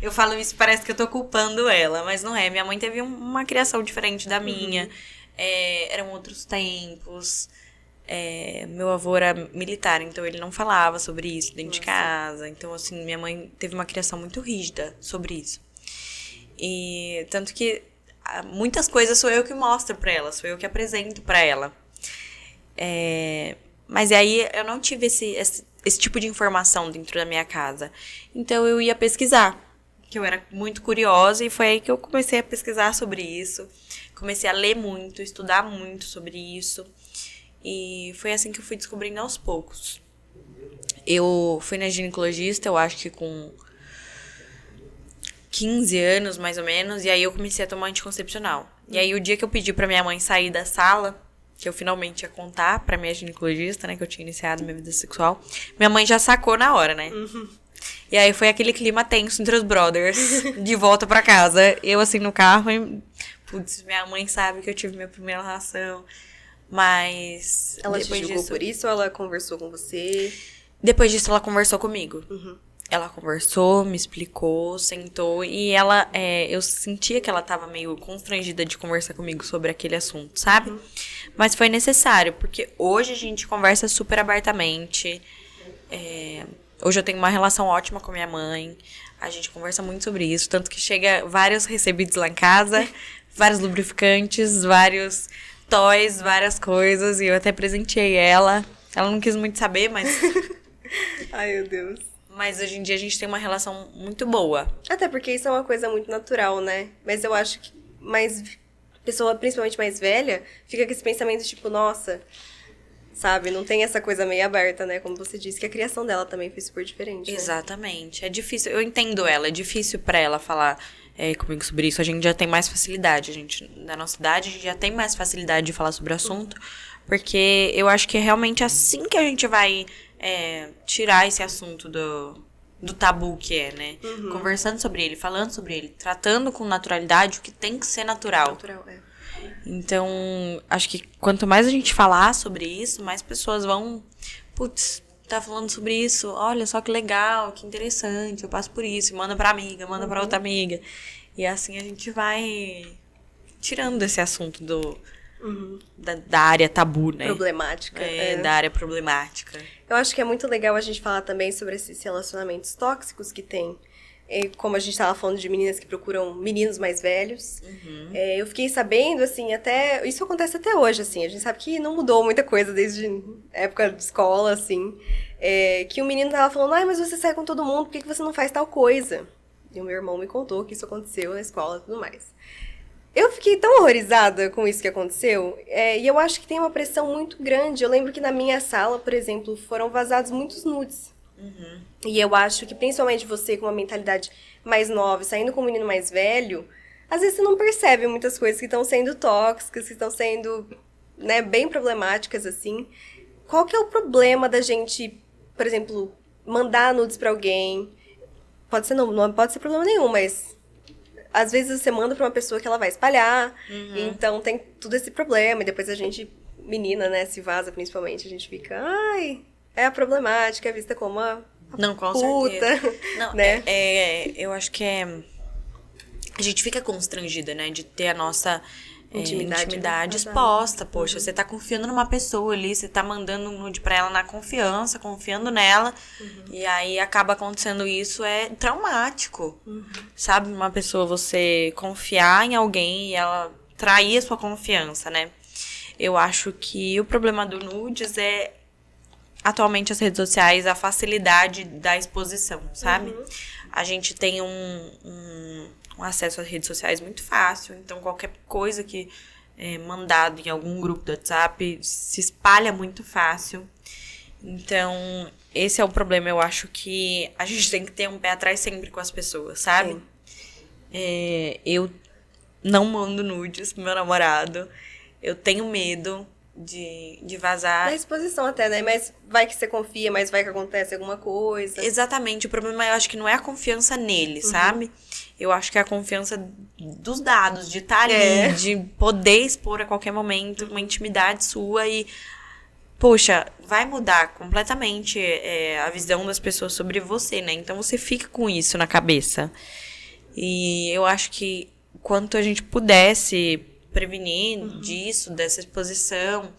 Eu falo isso, parece que eu tô culpando ela, mas não é. Minha mãe teve uma criação diferente da minha. Eram outros tempos. Meu avô era militar, então ele não falava sobre isso dentro de casa. Então, assim, minha mãe teve uma criação muito rígida sobre isso. E tanto que muitas coisas sou eu que mostro pra ela, sou eu que apresento pra ela. Mas aí eu não tive esse tipo de informação dentro da minha casa. Então eu ia pesquisar, que eu era muito curiosa, e foi aí que eu comecei a pesquisar sobre isso. Comecei a ler muito, estudar muito sobre isso. E foi assim que eu fui descobrindo aos poucos. Eu fui na ginecologista, eu acho que com 15 anos, mais ou menos, e aí eu comecei a tomar anticoncepcional. E aí o dia que eu pedi pra minha mãe sair da sala, que eu finalmente ia contar pra minha ginecologista, né, que eu tinha iniciado minha vida sexual, minha mãe já sacou na hora, né? E aí foi aquele clima tenso entre os brothers, de volta pra casa. Eu, assim, no carro, e, putz, minha mãe sabe que eu tive minha primeira relação, mas... Ela te julgou por isso ou ela conversou com você? Depois disso, ela conversou comigo. Ela conversou, me explicou, sentou, e ela, eu sentia que ela tava meio constrangida de conversar comigo sobre aquele assunto, sabe? Mas foi necessário, porque hoje a gente conversa super abertamente. Hoje eu tenho uma relação ótima com minha mãe, a gente conversa muito sobre isso, tanto que chega vários recebidos lá em casa, vários lubrificantes, vários toys, várias coisas, e eu até presenteei ela. Ela não quis muito saber, mas... Ai, meu Deus. Mas hoje em dia a gente tem uma relação muito boa. Até porque isso é uma coisa muito natural, né? Mas eu acho que mais pessoa, principalmente mais velha, fica com esse pensamento tipo, nossa, sabe? Não tem essa coisa meio aberta, né? Como você disse, que a criação dela também foi super diferente, né? Exatamente. É difícil, eu entendo ela, é difícil pra ela falar comigo sobre isso. A gente já tem mais facilidade, na nossa idade, a gente já tem mais facilidade de falar sobre o assunto, porque eu acho que é realmente assim que a gente vai tirar esse assunto do tabu que é, né? Conversando sobre ele, falando sobre ele, tratando com naturalidade o que tem que ser natural. Natural, Então, acho que quanto mais a gente falar sobre isso, mais pessoas vão... Putz, tá falando sobre isso, olha só que legal, que interessante, eu passo por isso, manda pra amiga, manda pra outra amiga. E assim a gente vai tirando esse assunto da área tabu, né? Problemática. Da área problemática. Eu acho que é muito legal a gente falar também sobre esses relacionamentos tóxicos que tem. Como a gente estava falando de meninas que procuram meninos mais velhos. Eu fiquei sabendo, assim, até... Isso acontece até hoje, assim. A gente sabe que não mudou muita coisa desde a época de escola, assim. Que o menino tava falando, ai, mas você sai com todo mundo, por que você não faz tal coisa? E o meu irmão me contou que isso aconteceu na escola e tudo mais. Eu fiquei tão horrorizada com isso que aconteceu, e eu acho que tem uma pressão muito grande. Eu lembro que na minha sala, por exemplo, foram vazados muitos nudes. E eu acho que principalmente você com uma mentalidade mais nova, saindo com um menino mais velho, às vezes você não percebe muitas coisas que estão sendo tóxicas, que estão sendo, né, bem problemáticas, assim. Qual que é o problema da gente, por exemplo, mandar nudes pra alguém? Pode ser, não pode ser problema nenhum, mas às vezes você manda pra uma pessoa que ela vai espalhar, então tem tudo esse problema, e depois a gente, menina, né, se vaza principalmente, a gente fica, ai, é a problemática, é vista como uma Não, com puta, certeza. Não, né? Eu acho que a gente fica constrangida, né, de ter a nossa intimidade exposta. Poxa, você tá confiando numa pessoa ali, você tá mandando um nude pra ela na confiança, confiando nela, e aí acaba acontecendo isso, é traumático. Sabe, uma pessoa, você confiar em alguém e ela trair a sua confiança, né? Eu acho que o problema do nudes é atualmente as redes sociais, a facilidade da exposição, sabe? A gente tem um acesso às redes sociais muito fácil, então qualquer coisa que é mandado em algum grupo do WhatsApp se espalha muito fácil. Então, esse é o problema. Eu acho que a gente tem que ter um pé atrás sempre com as pessoas, sabe? Eu não mando nudes pro meu namorado. Eu tenho medo de vazar. Na exposição até, né? Mas vai que você confia, mas vai que acontece alguma coisa. Exatamente. O problema, eu acho que não é a confiança nele, sabe? Eu acho que é a confiança dos dados, de estar ali, de poder expor a qualquer momento uma intimidade sua e... Poxa, vai mudar completamente a visão das pessoas sobre você, né? Então você fica com isso na cabeça. E eu acho que quanto a gente pudesse prevenir disso, dessa exposição,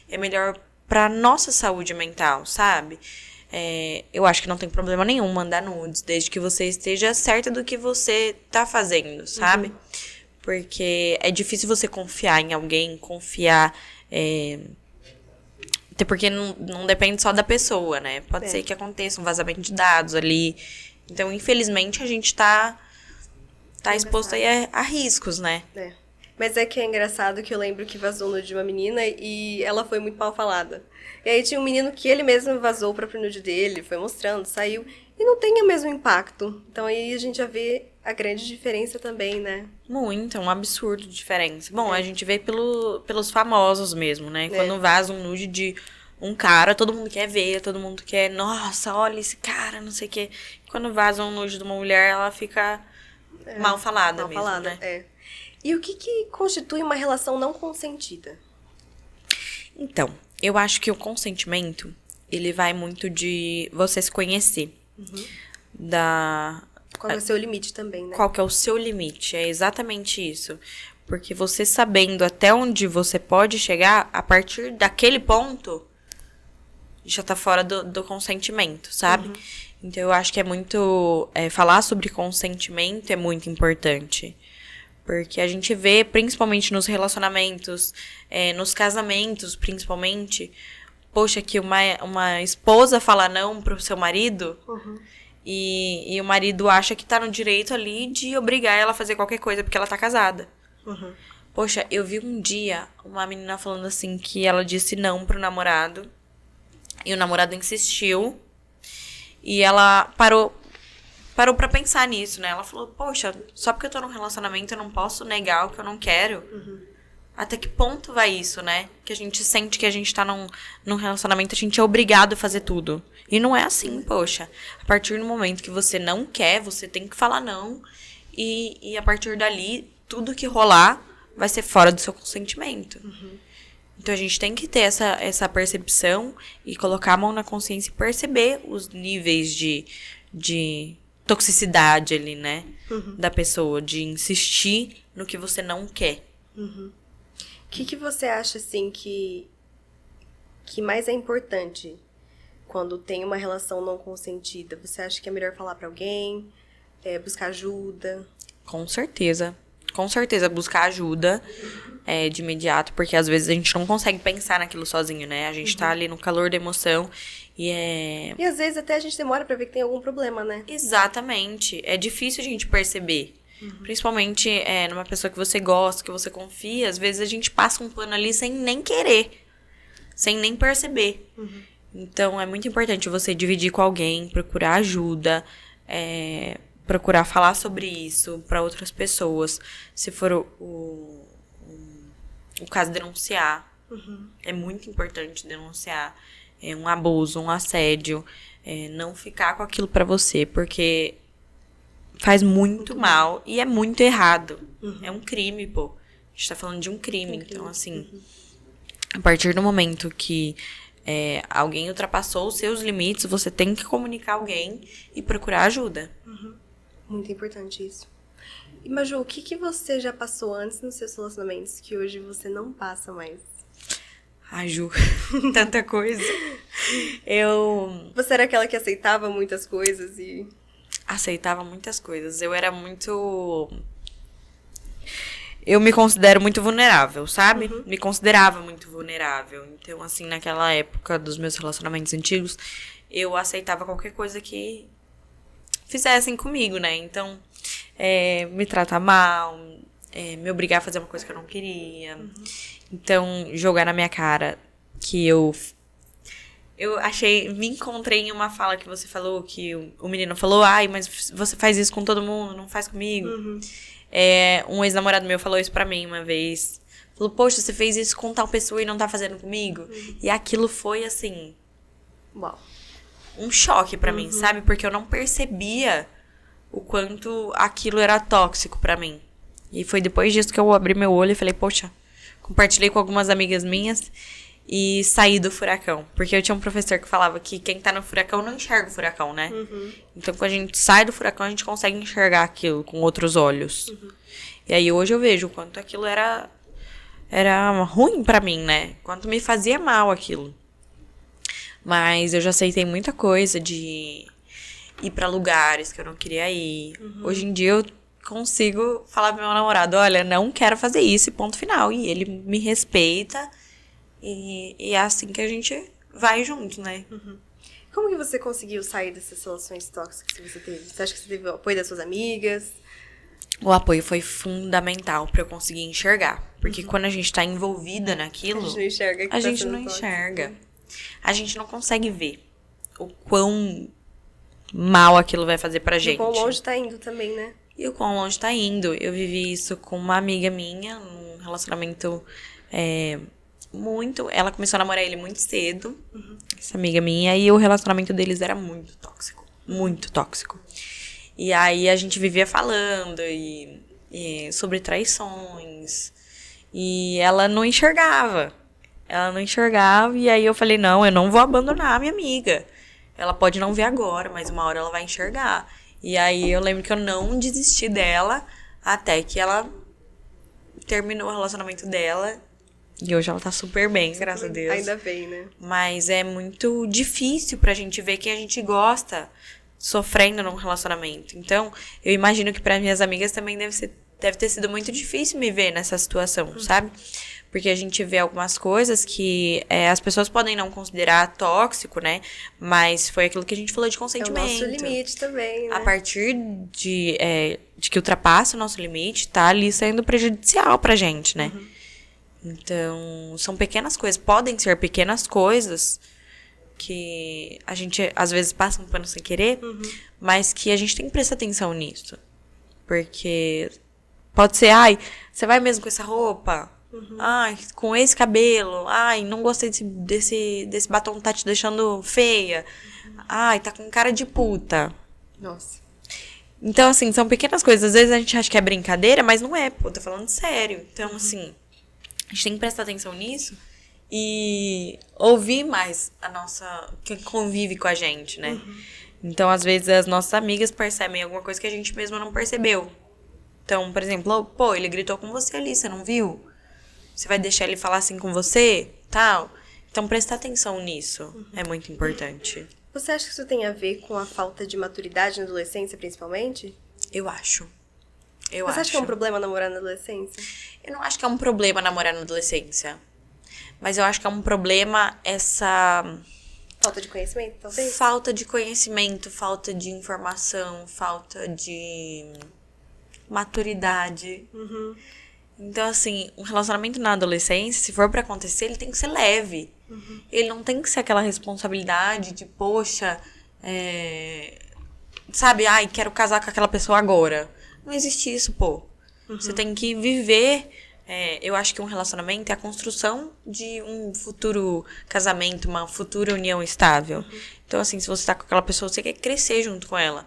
é melhor pra nossa saúde mental, sabe? Eu acho que não tem problema nenhum mandar nudes, desde que você esteja certa do que você tá fazendo, sabe? Porque é difícil você confiar em alguém, confiar... Até porque não depende só da pessoa, né? Pode ser que aconteça um vazamento de dados ali. Então, infelizmente, a gente tá exposto aí a riscos, né? Mas é que é engraçado que eu lembro que vazou nude de uma menina e ela foi muito mal falada. E aí tinha um menino que ele mesmo vazou o próprio nude dele, foi mostrando, saiu, e não tem o mesmo impacto. Então aí a gente já vê a grande diferença também, né? Muito, é um absurdo de diferença. Bom, a gente vê pelos famosos mesmo, né? Quando vaza um nude de um cara, todo mundo quer ver, todo mundo quer, nossa, olha esse cara, não sei o quê. Quando vaza um nude de uma mulher, ela fica mal falada mesmo, né? E o que constitui uma relação não consentida? Então, eu acho que o consentimento, ele vai muito de você se conhecer. Qual é o seu limite também, né? Qual que é o seu limite, é exatamente isso. Porque você sabendo até onde você pode chegar, a partir daquele ponto, já tá fora do consentimento, sabe? Então, eu acho que é muito... falar sobre consentimento é muito importante. Porque a gente vê, principalmente nos relacionamentos, nos casamentos, principalmente, poxa, que uma esposa fala não pro seu marido e o marido acha que tá no direito ali de obrigar ela a fazer qualquer coisa porque ela tá casada. Poxa, eu vi um dia uma menina falando assim que ela disse não pro namorado. E o namorado insistiu. E ela parou pra pensar nisso, né? Ela falou, poxa, só porque eu tô num relacionamento eu não posso negar o que eu não quero. Até que ponto vai isso, né? Que a gente sente que a gente tá num relacionamento, a gente é obrigado a fazer tudo. E não é assim, poxa. A partir do momento que você não quer, você tem que falar não. E a partir dali, tudo que rolar vai ser fora do seu consentimento. Então a gente tem que ter essa percepção e colocar a mão na consciência e perceber os níveis de toxicidade ali, né? Da pessoa, de insistir no que você não quer. O que você acha, assim, que mais é importante quando tem uma relação não consentida? Você acha que é melhor falar pra alguém? Buscar ajuda? Com certeza. Com certeza, buscar ajuda de imediato, porque às vezes a gente não consegue pensar naquilo sozinho, né? A gente tá ali no calor da emoção E às vezes até a gente demora pra ver que tem algum problema, né? Exatamente. É difícil a gente perceber. Principalmente numa pessoa que você gosta, que você confia. Às vezes a gente passa um pano ali sem nem querer. Sem nem perceber. Então é muito importante você dividir com alguém, procurar ajuda, procurar falar sobre isso para outras pessoas. Se for o caso, denunciar. É muito importante denunciar um abuso, um assédio. Não ficar com aquilo para você, porque faz muito mal e é muito errado. É um crime, pô. A gente tá falando de um crime. Então, assim, a partir do momento que alguém ultrapassou os seus limites, você tem que comunicar alguém e procurar ajuda. Muito importante isso. E, Maju, o que você já passou antes nos seus relacionamentos que hoje você não passa mais? Ai, Ju, tanta coisa. Você era aquela que aceitava muitas coisas e... Aceitava muitas coisas. Eu era muito... Eu me considero muito vulnerável, sabe? Me considerava muito vulnerável. Então, assim, naquela época dos meus relacionamentos antigos, eu aceitava qualquer coisa que fizessem comigo, né? Então, me tratar mal, me obrigar a fazer uma coisa que eu não queria. Então, jogar na minha cara que eu me encontrei em uma fala que você falou, que o menino falou, ai, mas você faz isso com todo mundo, não faz comigo. Um ex-namorado meu falou isso pra mim uma vez. Falou, poxa, você fez isso com tal pessoa e não tá fazendo comigo? E aquilo foi, assim... Uau. Um choque pra mim, sabe? Porque eu não percebia o quanto aquilo era tóxico pra mim. E foi depois disso que eu abri meu olho e falei, poxa, compartilhei com algumas amigas minhas e saí do furacão. Porque eu tinha um professor que falava que quem tá no furacão não enxerga o furacão, né? Então, quando a gente sai do furacão, a gente consegue enxergar aquilo com outros olhos. E aí, hoje eu vejo o quanto aquilo era ruim pra mim, né? Quanto me fazia mal aquilo. Mas eu já aceitei muita coisa de ir pra lugares que eu não queria ir. Hoje em dia, eu consigo falar pro meu namorado, olha, não quero fazer isso e ponto final. E ele me respeita e é assim que a gente vai junto, né? Como que você conseguiu sair dessas relações tóxicas que você teve? Você acha que você teve o apoio das suas amigas? O apoio foi fundamental pra eu conseguir enxergar. Porque quando a gente tá envolvida naquilo, A gente não enxerga que a tá gente sendo não tóxico. enxerga. A gente não consegue ver o quão mal aquilo vai fazer pra gente. E quão longe tá indo também, né? E o quão longe tá indo. Eu vivi isso com uma amiga minha, num relacionamento muito... Ela começou a namorar ele muito cedo, essa amiga minha, e o relacionamento deles era muito tóxico. Muito tóxico. E aí a gente vivia falando sobre traições. E ela não enxergava. E aí eu falei, não, eu não vou abandonar a minha amiga. Ela pode não ver agora, mas uma hora ela vai enxergar. E aí eu lembro que eu não desisti dela até que ela terminou o relacionamento dela. E hoje ela tá super bem, graças a Deus. Ainda bem, né? Mas é muito difícil pra gente ver quem a gente gosta sofrendo num relacionamento. Então, eu imagino que para minhas amigas também deve ser deve ter sido muito difícil me ver nessa situação, sabe? Porque a gente vê algumas coisas que as pessoas podem não considerar tóxico, né? Mas foi aquilo que a gente falou de consentimento. É o nosso limite também, né? A partir de que ultrapassa o nosso limite, tá ali sendo prejudicial pra gente, né? Então, são pequenas coisas. Podem ser pequenas coisas que a gente, às vezes, passa um pano sem querer, mas que a gente tem que prestar atenção nisso. Porque pode ser, você vai mesmo com essa roupa? Ai, com esse cabelo? Ai, não gostei desse batom, tá te deixando feia? Ai, tá com cara de puta. Nossa. Então, assim, são pequenas coisas. Às vezes a gente acha que é brincadeira, mas não é, pô, tô falando sério. Então, assim, a gente tem que prestar atenção nisso e ouvir mais quem convive com a gente, né? Então, às vezes, as nossas amigas percebem alguma coisa que a gente mesmo não percebeu. Então, por exemplo, pô, ele gritou com você ali, você não viu? Você vai deixar ele falar assim com você? Tal. Então, prestar atenção nisso é muito importante. Você acha que isso tem a ver com a falta de maturidade na adolescência, principalmente? Eu acho. Você acha que é um problema namorar na adolescência? Eu não acho que é um problema namorar na adolescência. Mas eu acho que é um problema essa... Falta de conhecimento, talvez? Falta de conhecimento, falta de informação, falta de maturidade. Então, assim, um relacionamento na adolescência, se for pra acontecer, ele tem que ser leve. Ele não tem que ser aquela responsabilidade de, poxa, sabe, quero casar com aquela pessoa agora. Não existe isso, pô. Você tem que viver. Eu acho que um relacionamento é a construção de um futuro casamento, uma futura união estável. Então, assim, se você tá com aquela pessoa, você quer crescer junto com ela.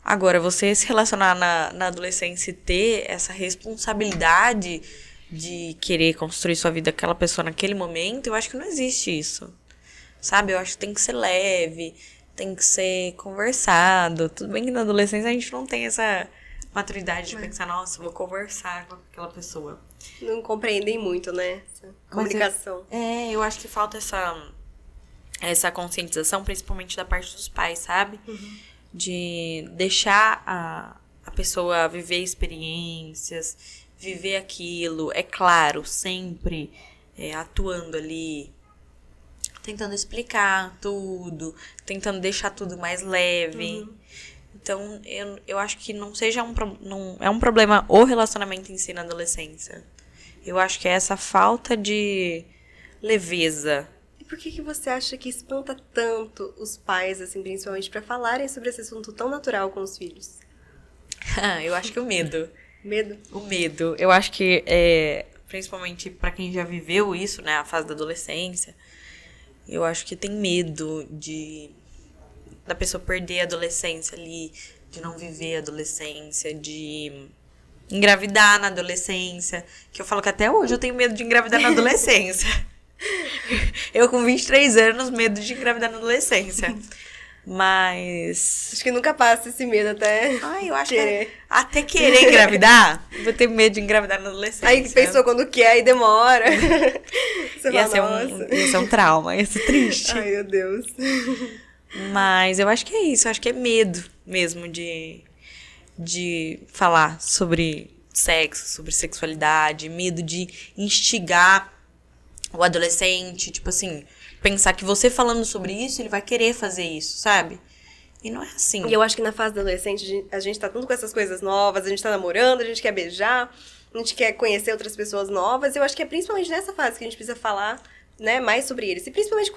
Agora, você se relacionar na adolescência e ter essa responsabilidade de querer construir sua vida com aquela pessoa naquele momento, eu acho que não existe isso. Sabe? Eu acho que tem que ser leve, tem que ser conversado. Tudo bem que na adolescência a gente não tem essa maturidade de pensar, nossa, vou conversar com aquela pessoa. Não compreendem muito, né? Essa comunicação. Eu acho que falta essa conscientização, principalmente da parte dos pais, sabe? De deixar a pessoa viver experiências, viver aquilo, é claro, sempre atuando ali, tentando explicar tudo, tentando deixar tudo mais leve. Então, eu acho que não é um problema o relacionamento em si na adolescência. Eu acho que é essa falta de leveza. E por que você acha que espanta tanto os pais, assim, principalmente, pra falarem sobre esse assunto tão natural com os filhos? Eu acho que o medo. Medo? O medo. Eu acho que, principalmente pra quem já viveu isso, né, a fase da adolescência, eu acho que tem medo da pessoa perder a adolescência ali, de não viver a adolescência, de engravidar na adolescência. Que eu falo que até hoje eu tenho medo de engravidar na adolescência. Eu com 23 anos, medo de engravidar na adolescência. Mas... acho que nunca passa esse medo até eu acho querer. Que até querer engravidar, vou ter medo de engravidar na adolescência. Aí pensou quando quer, aí demora. Você ia fala, ser um trauma, ia ser triste. Ai, meu Deus. Mas eu acho que é isso, eu acho que é medo mesmo de falar sobre sexo, sobre sexualidade, medo de instigar o adolescente, tipo assim, pensar que você falando sobre isso, ele vai querer fazer isso, sabe? E não é assim. E eu acho que na fase da adolescente, a gente tá tudo com essas coisas novas, a gente tá namorando, a gente quer beijar, a gente quer conhecer outras pessoas novas. Eu acho que é principalmente nessa fase que a gente precisa falar, né, mais sobre eles. E principalmente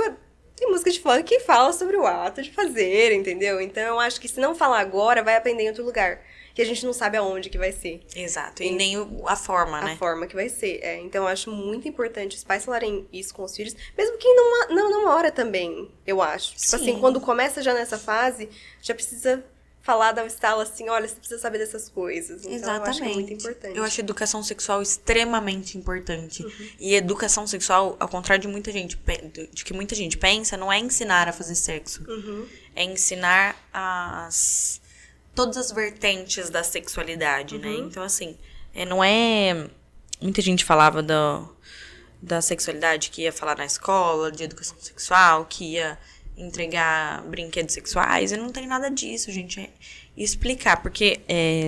tem música de funk que fala sobre o ato de fazer, entendeu? Então eu acho que se não falar agora, vai aprender em outro lugar. Que a gente não sabe aonde que vai ser. Exato, e nem a forma, né? A forma que vai ser, Então eu acho muito importante os pais falarem isso com os filhos, mesmo quem não namora também, eu acho. Tipo assim, quando começa já nessa fase, já precisa falar, dar um estalo assim, olha, você precisa saber dessas coisas. Então, exatamente. eu acho que é muito importante. Eu acho educação sexual extremamente importante. E educação sexual, ao contrário de que muita gente pensa, não é ensinar a fazer sexo. É ensinar todas as vertentes da sexualidade, né? Então, assim, não é... Muita gente falava da sexualidade que ia falar na escola, de educação sexual, que ia entregar brinquedos sexuais, e não tem nada disso, gente. É explicar, porque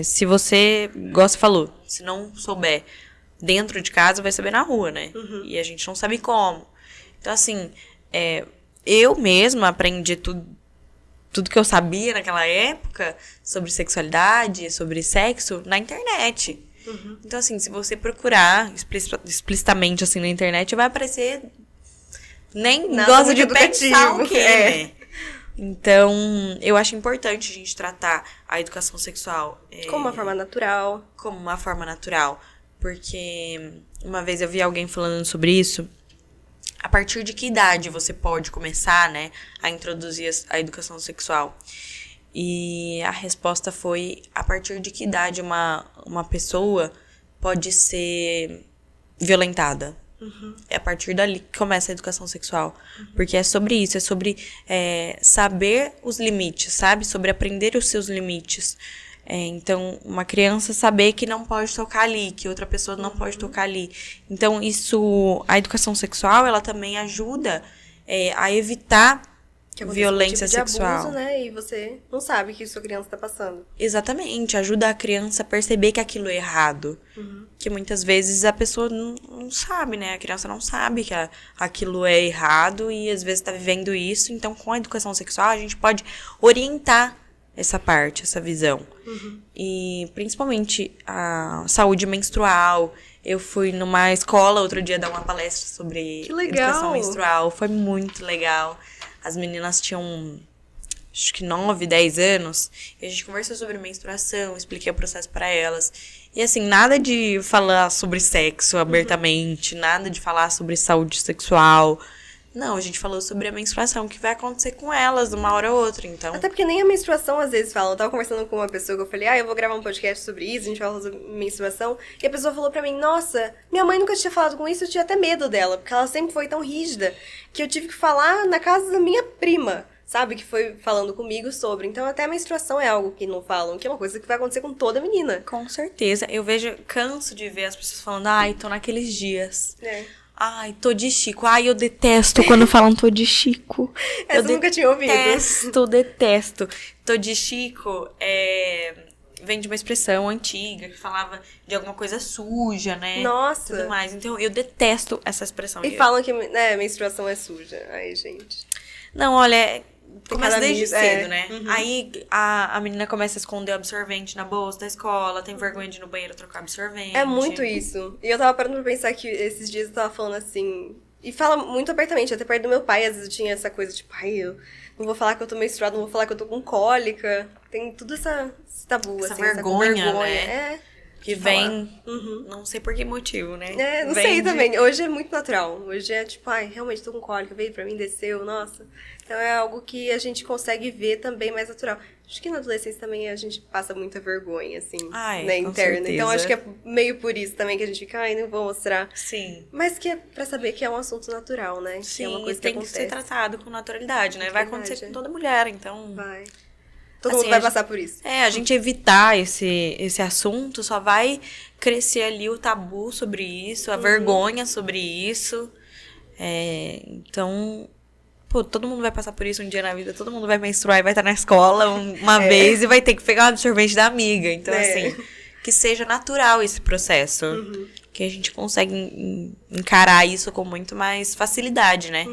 se você, igual você falou, se não souber dentro de casa, vai saber na rua, né? E a gente não sabe como. Então, assim, eu mesma aprendi tudo que eu sabia naquela época sobre sexualidade, sobre sexo, na internet. Então, assim, se você procurar explicitamente, assim, na internet, vai aparecer... Nem nada gosta de educativo, pensar o quê, né? Então, eu acho importante a gente tratar a educação sexual... Como uma forma natural. Como uma forma natural. Porque uma vez eu vi alguém falando sobre isso. A partir de que idade você pode começar, né, a introduzir a educação sexual? E a resposta foi: a partir de que idade uma pessoa pode ser violentada? É a partir dali que começa a educação sexual. Porque é sobre isso, é sobre saber os limites, sabe? Sobre aprender os seus limites. Então, uma criança saber que não pode tocar ali, que outra pessoa não pode tocar ali. Então, a educação sexual, ela também ajuda a evitar violência sexual. Abuso, né? E você não sabe que sua criança está passando. Exatamente, ajuda a criança a perceber que aquilo é errado. Que muitas vezes a pessoa não sabe, né? A criança não sabe que aquilo é errado e às vezes está vivendo isso. Então, com a educação sexual, a gente pode orientar essa parte, essa visão. E principalmente a saúde menstrual. Eu fui numa escola outro dia dar uma palestra sobre educação menstrual. Foi muito legal. As meninas tinham, acho que 9, 10 anos. E a gente conversou sobre menstruação, expliquei o processo para elas. E assim, nada de falar sobre sexo abertamente, nada de falar sobre saúde sexual. Não, a gente falou sobre a menstruação, que vai acontecer com elas de uma hora ou outra, então... Até porque nem a menstruação às vezes fala. Eu tava conversando com uma pessoa que eu falei, eu vou gravar um podcast sobre isso, a gente fala sobre menstruação. E a pessoa falou pra mim, nossa, minha mãe nunca tinha falado com isso, eu tinha até medo dela, porque ela sempre foi tão rígida, que eu tive que falar na casa da minha prima, sabe? Que foi falando comigo sobre. Então até a menstruação é algo que não falam, que é uma coisa que vai acontecer com toda menina. Com certeza. Eu canso de ver as pessoas falando, tô naqueles dias. Ai, tô de Chico. Ai, eu detesto quando falam tô de Chico. Essa eu nunca tinha ouvido. Detesto. Tô de Chico vem de uma expressão antiga que falava de alguma coisa suja, né? Nossa. Tudo mais. Então, eu detesto essa expressão. E falam que, menstruação é suja. Ai, gente. Não, olha... Começa desde amiga, cedo, né? Aí a menina começa a esconder o absorvente na bolsa da escola, tem vergonha de ir no banheiro trocar absorvente. É muito isso. E eu tava parando pra pensar que esses dias eu tava falando assim... E fala muito abertamente, até perto do meu pai, às vezes eu tinha essa coisa, tipo, eu não vou falar que eu tô menstruada, não vou falar que eu tô com cólica. Tem tudo esse tabu, essa assim, vergonha, essa vergonha, né? Que vem, não sei por que motivo, né? Não sei também. Hoje é muito natural. Hoje é tipo, realmente tô com cólica, veio pra mim, desceu, nossa. Então é algo que a gente consegue ver também mais natural. Acho que na adolescência também a gente passa muita vergonha, assim, né, interna. Certeza. Então acho que é meio por isso também que a gente fica, não vou mostrar. Sim. Mas que é pra saber que é um assunto natural, né? Sim, que é uma coisa tem que ser tratado com naturalidade, né? Vai acontecer com toda mulher, então... Vai. Todo mundo vai passar por isso. A gente evitar esse assunto só vai crescer ali o tabu sobre isso, a vergonha sobre isso. Então, todo mundo vai passar por isso um dia na vida, todo mundo vai menstruar e vai estar na escola uma vez e vai ter que pegar um absorvente da amiga. Então, assim, que seja natural esse processo. Que a gente consegue encarar isso com muito mais facilidade, né?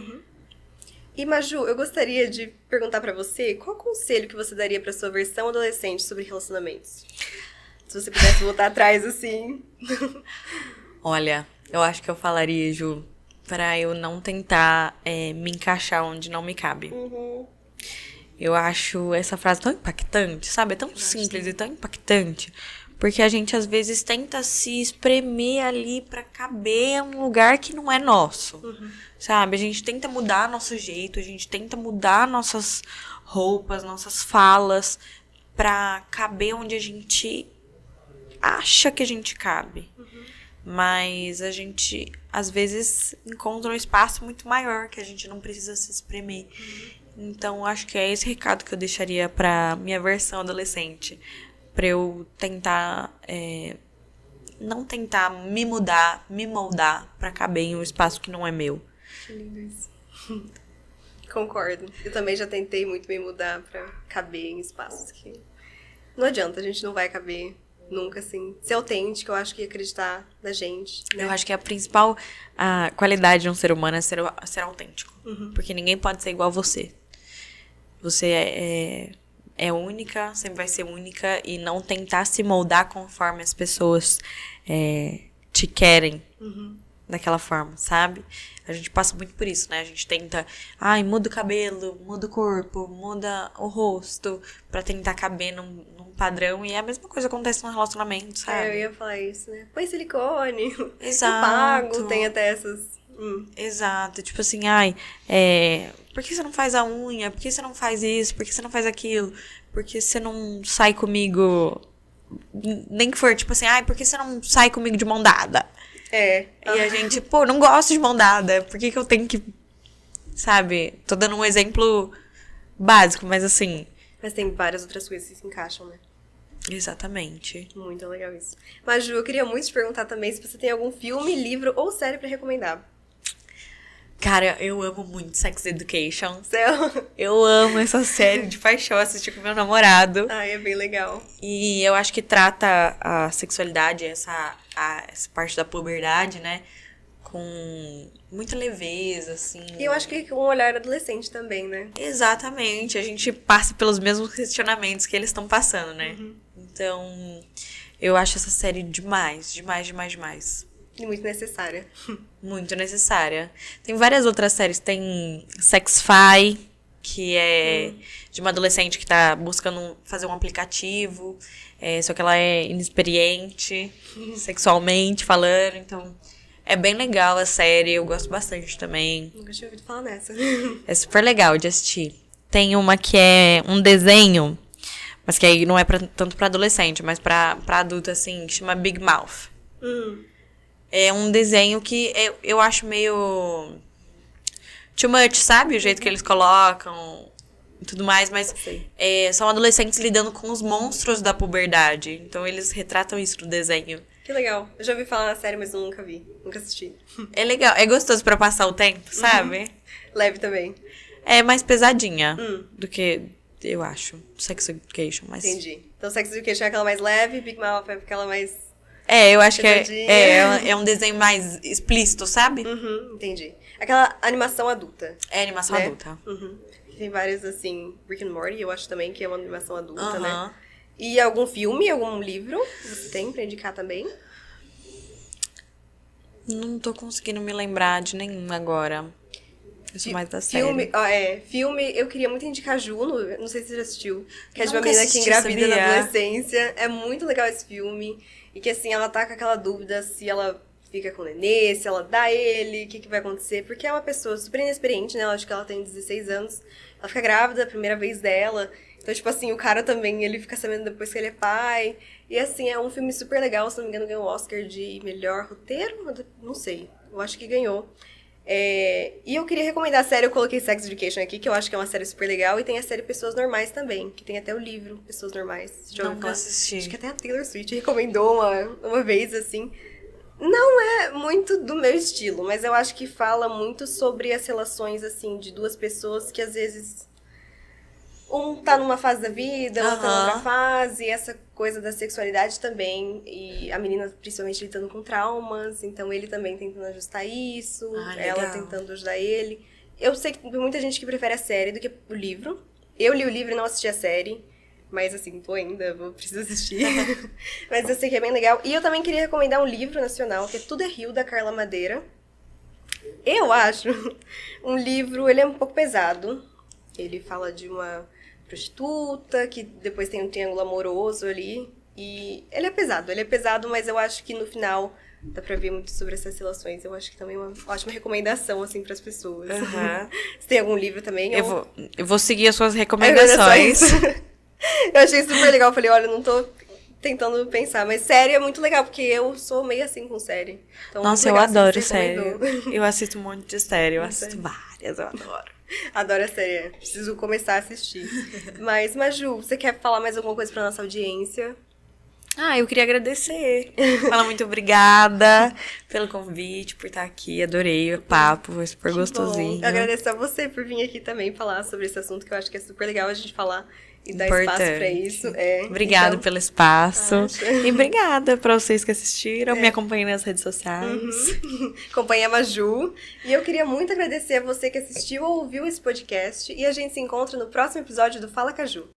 E, Maju, eu gostaria de perguntar pra você qual conselho que você daria pra sua versão adolescente sobre relacionamentos? Se você pudesse voltar atrás, assim. Olha, eu acho que eu falaria, Ju, pra eu não tentar me encaixar onde não me cabe. Eu acho essa frase tão impactante, sabe? É tão simples e tão impactante. Porque a gente, às vezes, tenta se espremer ali pra caber em um lugar que não é nosso. Sabe? A gente tenta mudar nosso jeito, a gente tenta mudar nossas roupas, nossas falas pra caber onde a gente acha que a gente cabe. Mas a gente, às vezes, encontra um espaço muito maior que a gente não precisa se espremer. Então, acho que é esse recado que eu deixaria pra minha versão adolescente. Pra eu tentar, não tentar me moldar pra caber em um espaço que não é meu. Que lindo isso. Concordo. Eu também já tentei muito me mudar pra caber em espaços que... Não adianta, a gente não vai caber nunca, assim. Ser autêntico, eu acho que acreditar na gente, né? Eu acho que a principal qualidade de um ser humano é ser autêntico. Porque ninguém pode ser igual a você. Você é única, sempre vai ser única. E não tentar se moldar conforme as pessoas te querem daquela forma, sabe? A gente passa muito por isso, né? A gente tenta, muda o cabelo, muda o corpo, muda o rosto, pra tentar caber num padrão. E a mesma coisa acontece no relacionamento, sabe? Eu ia falar isso, né? Põe silicone. Exato. Eu pago, tem até essas... Exato. Tipo assim, por que você não faz a unha? Por que você não faz isso? Por que você não faz aquilo? Por que você não sai comigo... Nem que for, tipo assim, por que você não sai comigo de mão dada? E a gente, não gosto de mão dada. Por que eu tenho que... Sabe? Tô dando um exemplo básico, mas assim... Mas tem várias outras coisas que se encaixam, né? Exatamente. Muito legal isso. Mas, Ju, eu queria muito te perguntar também se você tem algum filme, livro ou série pra recomendar. Cara, eu amo muito Sex Education. Céu. Eu amo essa série de paixão, assisti com meu namorado. É bem legal. E eu acho que trata a sexualidade, essa parte da puberdade, né? Com muita leveza, assim. E eu acho que com um olhar adolescente também, né? Exatamente. A gente passa pelos mesmos questionamentos que eles estão passando, né? Então, eu acho essa série demais, demais, demais, demais. E muito necessária. Muito necessária. Tem várias outras séries. Tem Sexify, que é de uma adolescente que tá buscando fazer um aplicativo. Só que ela é inexperiente, sexualmente falando. Então, é bem legal a série. Eu gosto bastante também. Nunca tinha ouvido falar nessa. É super legal de assistir. Tem uma que é um desenho, mas que aí não é tanto pra adolescente, mas pra adulto, assim, que chama Big Mouth. É um desenho que eu acho meio too much, sabe? O jeito que eles colocam e tudo mais, mas são adolescentes lidando com os monstros da puberdade. Então eles retratam isso no desenho. Que legal. Eu já ouvi falar na série, mas eu nunca vi. Nunca assisti. É legal, é gostoso pra passar o tempo, sabe? Leve também. É mais pesadinha do que, eu acho, Sex Education. Mas... Entendi. Então Sex Education é aquela mais leve, Big Mouth é aquela mais... eu acho que pesadinha. é um desenho mais explícito, sabe? Entendi. Aquela animação adulta. É animação né? adulta. Tem várias, assim, Rick and Morty, eu acho também que é uma animação adulta, né? E algum filme, algum livro você tem pra indicar também? Não tô conseguindo me lembrar de nenhum agora. Eu sou mais da série. Filme, eu queria muito indicar Juno, não sei se você já assistiu, que é de uma Nunca menina que assisti, engravida na sabia? adolescência. É muito legal esse filme. E que, assim, ela tá com aquela dúvida se ela fica com o nenê, se ela dá ele, o que vai acontecer. Porque é uma pessoa super inexperiente, né? Eu acho que ela tem 16 anos. Ela fica grávida, a primeira vez dela. Então, tipo assim, o cara também, ele fica sabendo depois que ele é pai. E, assim, é um filme super legal. Se não me engano, ganhou o Oscar de melhor roteiro? Não sei. Eu acho que ganhou. E eu queria recomendar a série, eu coloquei Sex Education aqui, que eu acho que é uma série super legal. E tem a série Pessoas Normais também, que tem até o livro Pessoas Normais. Já ouviu Nunca falar? assisti. Acho que até a Taylor Swift recomendou uma vez, assim. Não é muito do meu estilo, mas eu acho que fala muito sobre as relações, assim, de duas pessoas que às vezes... Um tá numa fase da vida, outro tá noutra fase, e essa coisa da sexualidade também. E a menina, principalmente, lidando com traumas, então ele também tentando ajustar isso, ela legal. tentando ajudar ele. Eu sei que tem muita gente que prefere a série do que o livro. Eu li o livro e não assisti a série, mas assim, tô ainda, preciso assistir. Mas eu sei que é bem legal. E eu também queria recomendar um livro nacional, que é Tudo é Rio, da Carla Madeira. Eu acho um livro, ele é um pouco pesado. Ele fala de uma prostituta, que depois tem um triângulo amoroso ali. E ele é pesado, mas eu acho que no final dá pra ver muito sobre essas relações. Eu acho que também é uma ótima recomendação, assim, pras pessoas. Você tem algum livro também? Eu vou seguir as suas recomendações. Eu achei super legal. Eu falei, olha, não tô tentando pensar, mas série é muito legal, porque eu sou meio assim com série. Então, Nossa, eu legal, adoro você série. recomendou. Eu assisto um monte de série, eu assisto várias, eu adoro. Adoro a série, preciso começar a assistir. Mas, Ju, você quer falar mais alguma coisa pra nossa audiência? Eu queria agradecer. Fala muito obrigada pelo convite, por estar aqui. Adorei o papo, foi super gostosinho. Bom. Eu agradeço a você por vir aqui também falar sobre esse assunto, que eu acho que é super legal a gente falar e dar espaço pra isso. Obrigada então, pelo espaço. Acho. E obrigada para vocês que assistiram. Me acompanhem nas redes sociais. Acompanhe a Maju. E eu queria muito agradecer a você que assistiu ou ouviu esse podcast. E a gente se encontra no próximo episódio do Fala Caju.